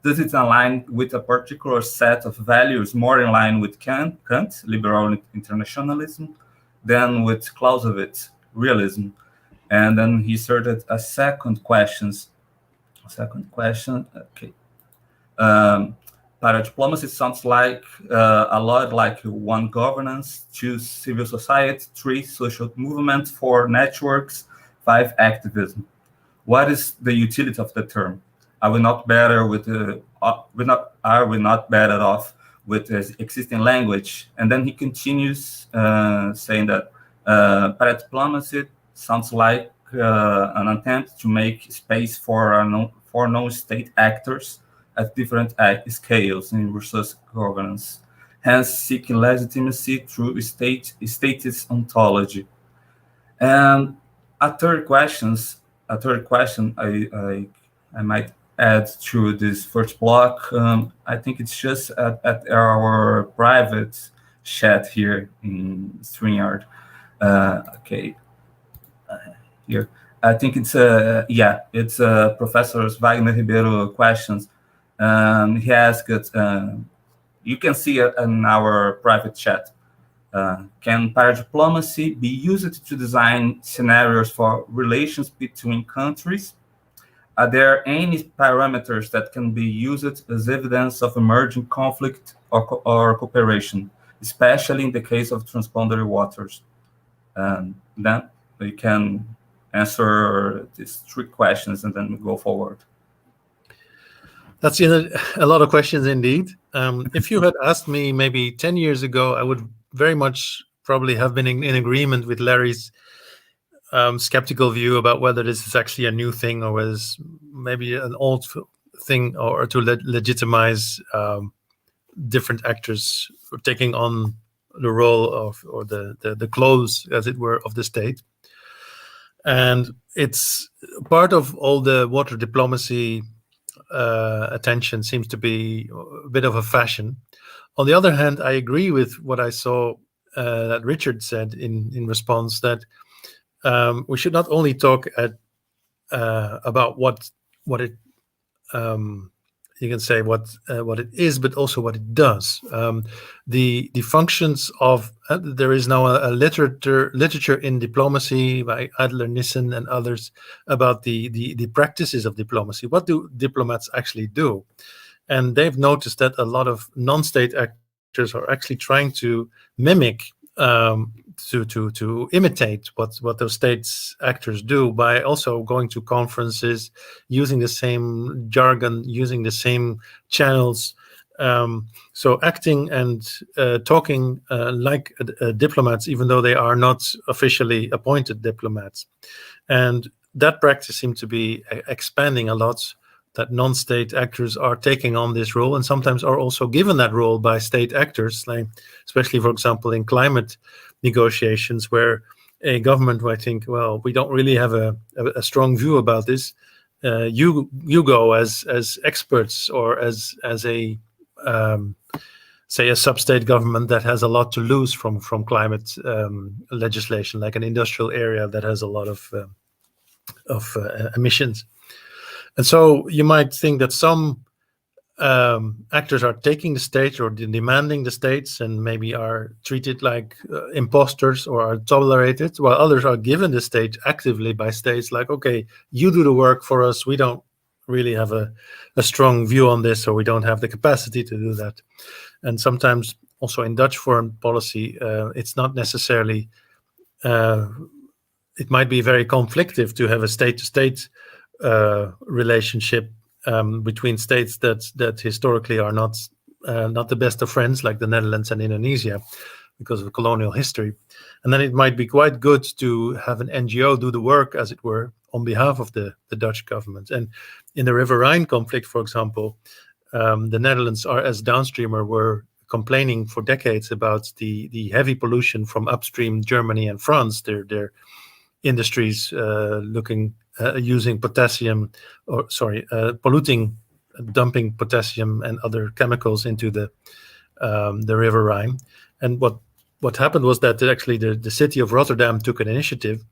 Does it align with a particular set of values more in line with Kant, liberal internationalism, than with Clausewitz, realism? And then he inserted a second question. Okay. Paradiplomacy sounds like a lot like 1, governance, 2, civil society, 3, social movement, 4, networks, 5, activism. What is the utility of the term? Are we not better off with the existing language? And then he continues saying that paradiplomacy sounds like an attempt to make space for non-state actors at different scales in resource governance, hence seeking legitimacy through statist ontology. And a third question I might add to this first block. I think it's just at our private chat here in StreamYard. Okay, here. I think it's it's Professor Wagner Ribeiro questions. He asked, you can see it in our private chat. Can paradiplomacy be used to design scenarios for relations between countries? Are there any parameters that can be used as evidence of emerging conflict or cooperation, especially in the case of transboundary waters? Then we can answer these 3 questions and then go forward. That's a lot of questions indeed. If you had asked me maybe 10 years ago, I would very much probably have been in agreement with Larry's skeptical view about whether this is actually a new thing or was maybe an old thing, or to legitimize different actors taking on the role of, or the clothes, as it were, of the state. And it's part of all the water diplomacy attention seems to be a bit of a fashion. On the other hand, I agree with what I saw that Richard said in response, that we should not only talk about what it you can say what it is, but also what it does. The functions of there is now a literature in diplomacy by Adler, Nissen, and others about the practices of diplomacy. What do diplomats actually do? And they've noticed that a lot of non-state actors are actually trying to mimic, to imitate what those states actors do by also going to conferences, using the same jargon, using the same channels. So acting and talking like diplomats, even though they are not officially appointed diplomats. And that practice seems to be expanding a lot, that non-state actors are taking on this role, and sometimes are also given that role by state actors, like especially, for example, in climate negotiations, where a government might think, well, we don't really have a strong view about this. You go as experts, or as a say a sub-state government that has a lot to lose from climate legislation, like an industrial area that has a lot of emissions. And so you might think that some actors are taking the stage or demanding the states, and maybe are treated like imposters or are tolerated, while others are given the stage actively by states, like, okay, you do the work for us. We don't really have a strong view on this, or we don't have the capacity to do that. And sometimes also in Dutch foreign policy, it's not necessarily, it might be very conflictive to have a state-to-state relationship between states that historically are not the best of friends, like the Netherlands and Indonesia, because of colonial history. And then it might be quite good to have an NGO do the work, as it were, on behalf of the Dutch government. And in the River Rhine conflict, for example, the Netherlands, as downstreamer, were complaining for decades about the heavy pollution from upstream Germany and France. Their industries using potassium, dumping potassium and other chemicals into the River Rhine. And what happened was that actually the city of Rotterdam took an initiative,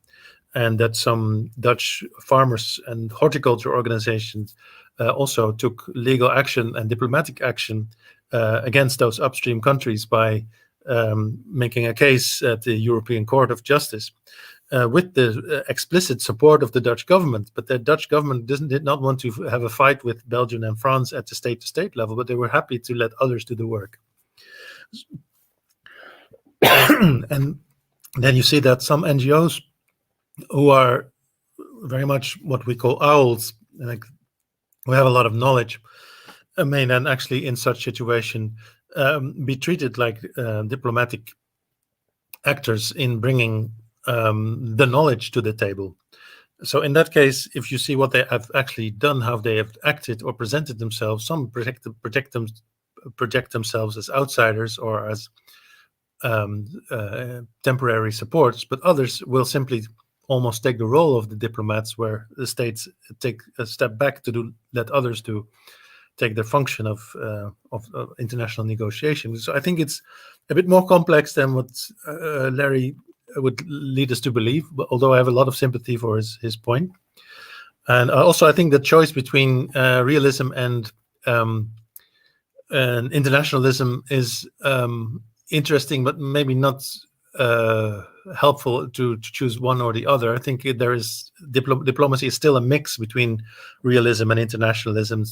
and that some Dutch farmers and horticulture organizations also took legal action and diplomatic action against those upstream countries by making a case at the European Court of Justice. With the explicit support of the Dutch government. But the Dutch government did not want to have a fight with Belgium and France at the state-to-state level, but they were happy to let others do the work. And then you see that some NGOs who are very much what we call owls, like who have a lot of knowledge, may then actually in such situation be treated like diplomatic actors in bringing the knowledge to the table. So in that case, if you see what they have actually done, how they have acted or presented themselves, some project themselves as outsiders or as temporary supports, but others will simply almost take the role of the diplomats, where the states take a step back to let others take their function of international negotiation. So I think it's a bit more complex than what Larry would lead us to believe, although I have a lot of sympathy for his point. And also, I think the choice between realism and internationalism is interesting, but maybe not helpful to choose one or the other. I think there is diplomacy is still a mix between realism and internationalism.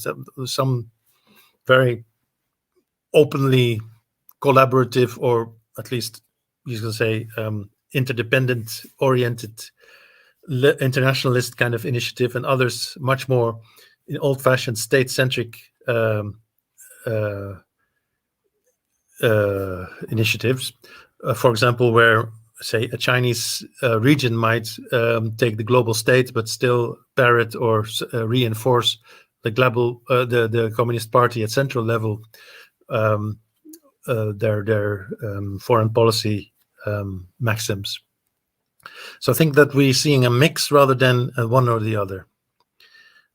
Some very openly collaborative, or at least you can say interdependent oriented internationalist kind of initiative, and others much more old-fashioned state-centric initiatives. For example, where, say, a Chinese region might take the global state, but still parrot or reinforce the global, the Communist Party at central level, their foreign policy maxims. So I think that we're seeing a mix rather than one or the other.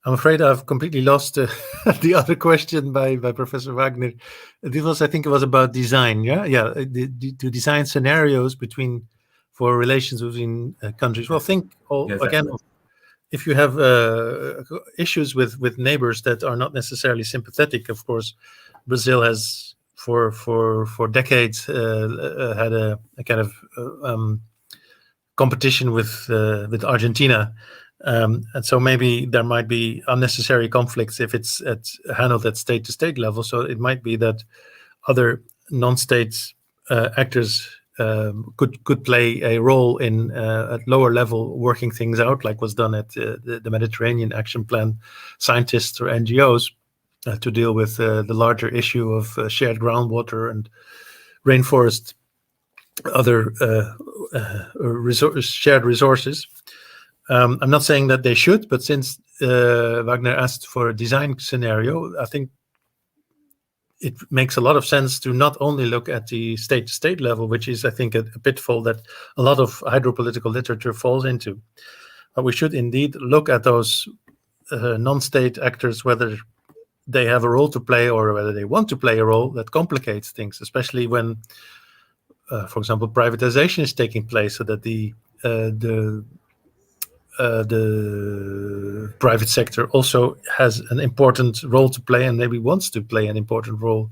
I'm afraid I've completely lost the other question by Professor Wagner. This was, I think it was about design, to design scenarios for relations between countries. Well, again, if you have issues with neighbors that are not necessarily sympathetic, of course, Brazil has for decades had a kind of competition with Argentina. And so maybe there might be unnecessary conflicts if it's handled at state-to-state level. So it might be that other non-state actors could play a role in at lower level working things out, like was done at the Mediterranean Action Plan, scientists or NGOs to deal with the larger issue of shared groundwater and rainforest, other shared resources. I'm not saying that they should, but since Wagner asked for a design scenario, I think it makes a lot of sense to not only look at the state-to-state level, which is, I think, a pitfall that a lot of hydropolitical literature falls into. But we should indeed look at those non-state actors, whether they have a role to play or whether they want to play a role. That complicates things, especially when, for example, privatization is taking place, so that the private sector also has an important role to play, and maybe wants to play an important role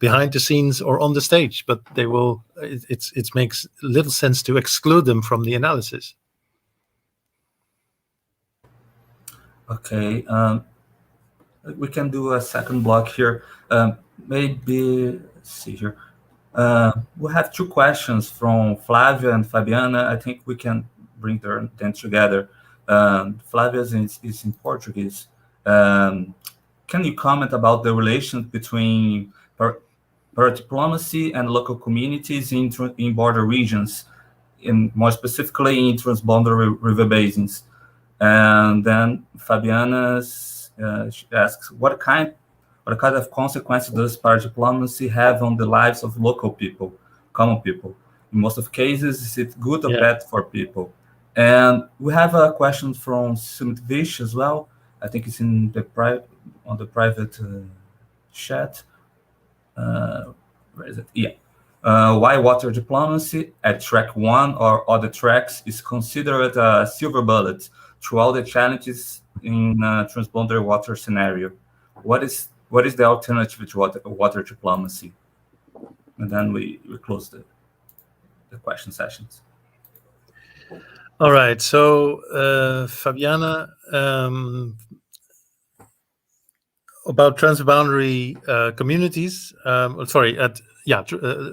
behind the scenes or on the stage, but they will. It makes little sense to exclude them from the analysis. Okay, we can do a second block here. Maybe let's see here. We have two questions from Flavia and Fabiana. I think we can bring them together. Flavia's is in Portuguese. Can you comment about the relation between paradiplomacy and local communities in border regions, more specifically in transboundary river basins? And then Fabiana asks, what kind of consequences does paradiplomacy have on the lives of local people, common people? In most of cases, is it good or bad for people? And we have a question from Sumit Vish as well. I think it's in the private chat. Where is it? Yeah. Why water diplomacy at track 1 or other tracks is considered a silver bullet through all the challenges in transboundary water scenario? What is the alternative to water diplomacy? And then we close the question sessions. All right, so Fabiana, about transboundary communities.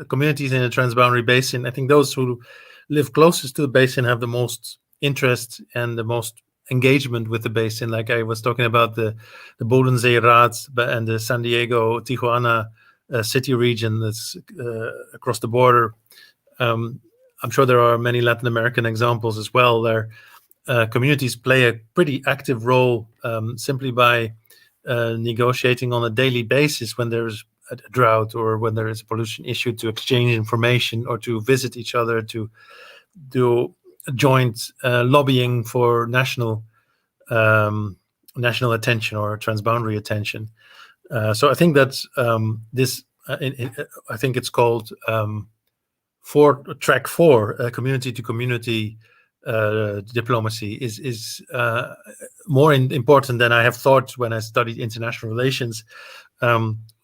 Communities in a transboundary basin. I think those who live closest to the basin have the most interest and the most engagement with the basin. Like I was talking about the Bodensee Rats and the San Diego, Tijuana city region that's across the border. I'm sure there are many Latin American examples as well. There, communities play a pretty active role simply by negotiating on a daily basis when there's a drought or when there is a pollution issue, to exchange information or to visit each other, to do joint lobbying for national attention or transboundary attention. So I think that this, I think it's called track 4, community to community diplomacy is more important than I have thought when I studied international relations,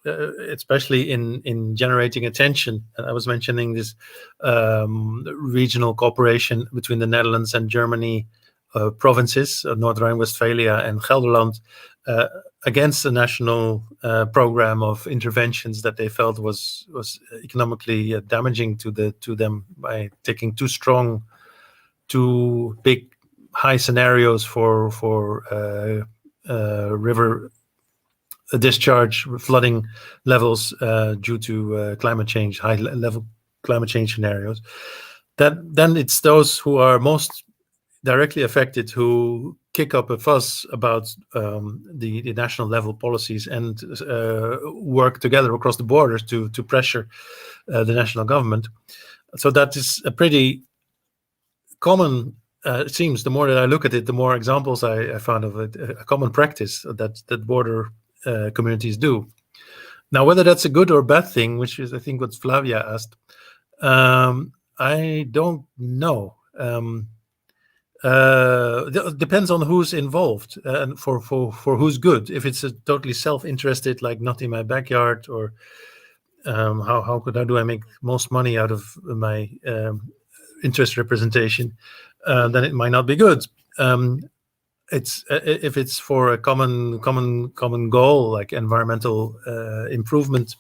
especially in generating attention. I was mentioning this regional cooperation between the Netherlands and Germany provinces, North Rhine-Westphalia and Gelderland, against a national program of interventions that they felt was economically damaging to them by taking too big high scenarios for river discharge flooding levels due to climate change, high level climate change scenarios. Then it's those who are most directly affected who kick up a fuss about the national level policies and work together across the borders to pressure the national government. So that is a pretty common, it seems, the more that I look at it, the more examples I found of it, a common practice that border communities do. Now, whether that's a good or bad thing, which is, I think, what Flavia asked, I don't know. Depends on who's involved and for who's good. If it's a totally self-interested, like not in my backyard, or how do I make most money out of my interest representation, then it might not be good. It's if it's for a common goal, like environmental improvement,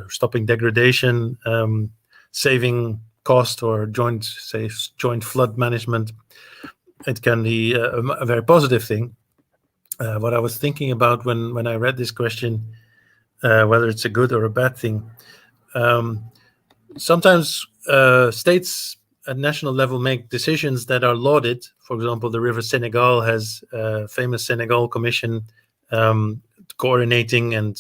stopping degradation, saving cost, or joint flood management, it can be a very positive thing. What I was thinking about when I read this question, whether it's a good or a bad thing, sometimes states at national level make decisions that are lauded. For example, the River Senegal has a famous Senegal Commission coordinating and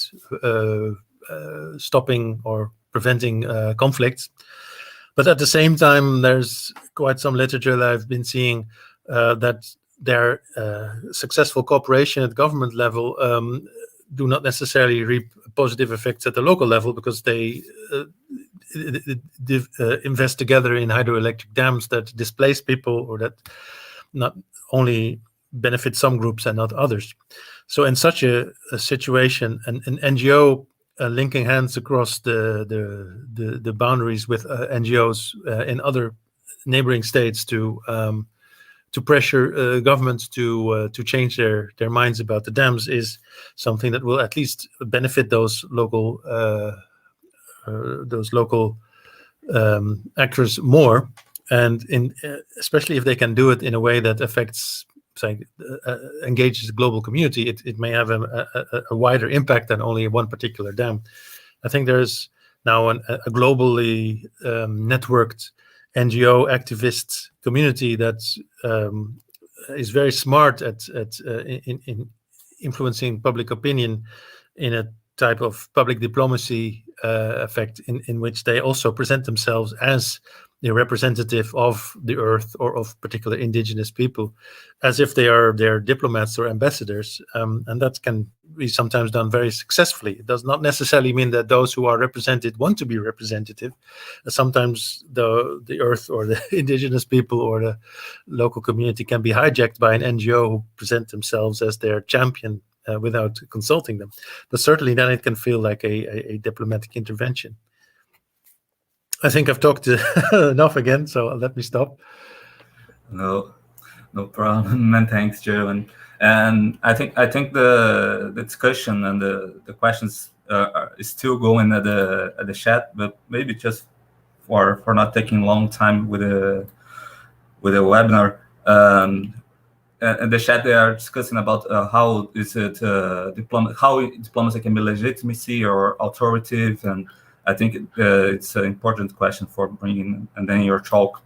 stopping or preventing conflicts. But at the same time, there's quite some literature that I've been seeing that their successful cooperation at government level do not necessarily reap positive effects at the local level, because they invest together in hydroelectric dams that displace people, or that not only benefit some groups and not others. So in such a situation, an NGO linking hands across the boundaries with NGOs in other neighboring states to pressure governments to change their minds about the dams is something that will at least benefit those local actors more, and especially if they can do it in a way that affects, engages the global community, it may have a wider impact than only one particular dam. I think there's now a globally networked NGO activist community that is very smart at in influencing public opinion in a type of public diplomacy effect, in which they also present themselves as the representative of the earth or of particular indigenous people, as if they are their diplomats or ambassadors, and that can be sometimes done very successfully. It does not necessarily mean that those who are represented want to be representative. Sometimes the earth or the indigenous people or the local community can be hijacked by an NGO who present themselves as their champion without consulting them. But certainly then it can feel like a diplomatic intervention. I think I've talked enough again, so let me stop. No problem, and thanks, Jeroen. And I think the discussion and the questions is still going at the chat, but maybe just for not taking long time with the webinar. In the chat, they are discussing about how is it how diplomacy can be legitimacy or authoritative, and I think it's an important question for bringing, and then your talk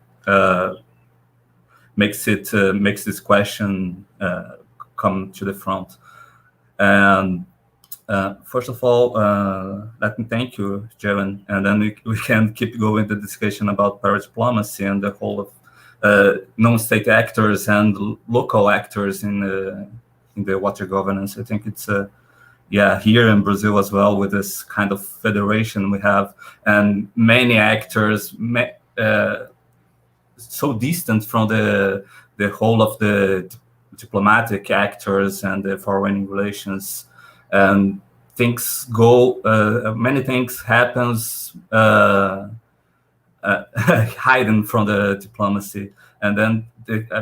makes this question come to the front. And First of all, let me thank you, Jeroen, and then we can keep going the discussion about paradiplomacy and the whole of non-state actors and local actors in the water governance. I think it's here in Brazil as well, with this kind of federation we have, and many actors so distant from the whole of the diplomatic actors and the foreign relations, and things go, many things happens hidden from the diplomacy, and then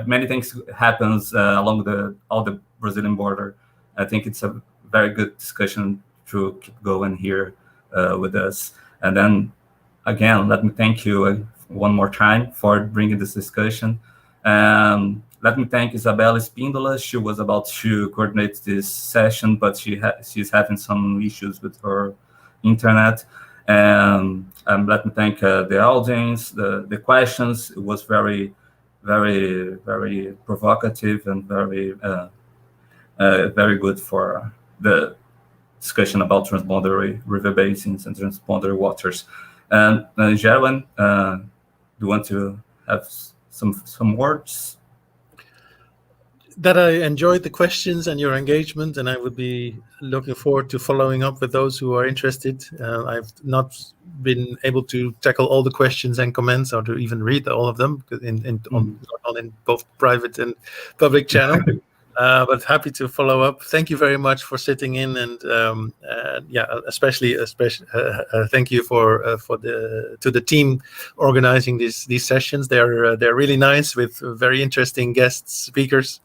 many things happens along all the Brazilian border. I think it's a very good discussion to keep going here with us. And then again, let me thank you one more time for bringing this discussion. Let me thank Isabella Espíndola. She was about to coordinate this session, but she's having some issues with her internet. And let me thank the audience, the questions. It was very, very, very provocative and very, very good for the discussion about transboundary river basins and transboundary waters. And Jeroen, do you want to have some words? That I enjoyed the questions and your engagement, and I would be looking forward to following up with those who are interested. I've not been able to tackle all the questions and comments, or to even read all of them in both private and public channel. But happy to follow up. Thank you very much for sitting in, and especially thank you to the team organizing these sessions. They're really nice with very interesting guest speakers.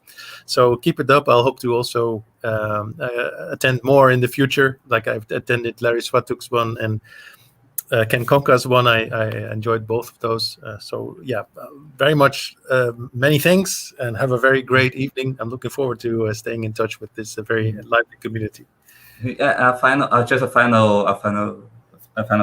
So keep it up. I'll hope to also attend more in the future. Like I've attended Larry Swatuk's one and Ken Konka's one. I enjoyed both of those. Very much many thanks, and have a very great evening. I'm looking forward to staying in touch with this very lively community. A final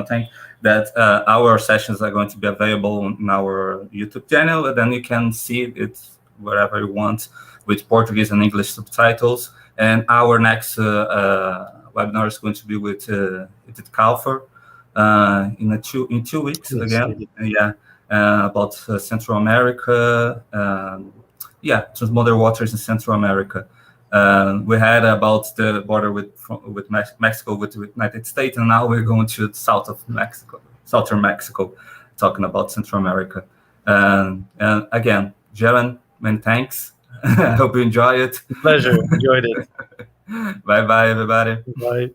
thing, that our sessions are going to be available on our YouTube channel, and then you can see it wherever you want, with Portuguese and English subtitles. And our next webinar is going to be with Edith Kalfer in 2 weeks, yes, again. About Central America. Transboundary waters in Central America. We had about the border with Mexico, with the United States, and now we're going to the southern Mexico, talking about Central America. And again, Jeroen, many thanks. I hope you enjoy it. Pleasure. Enjoyed it. Bye-bye, everybody. Bye.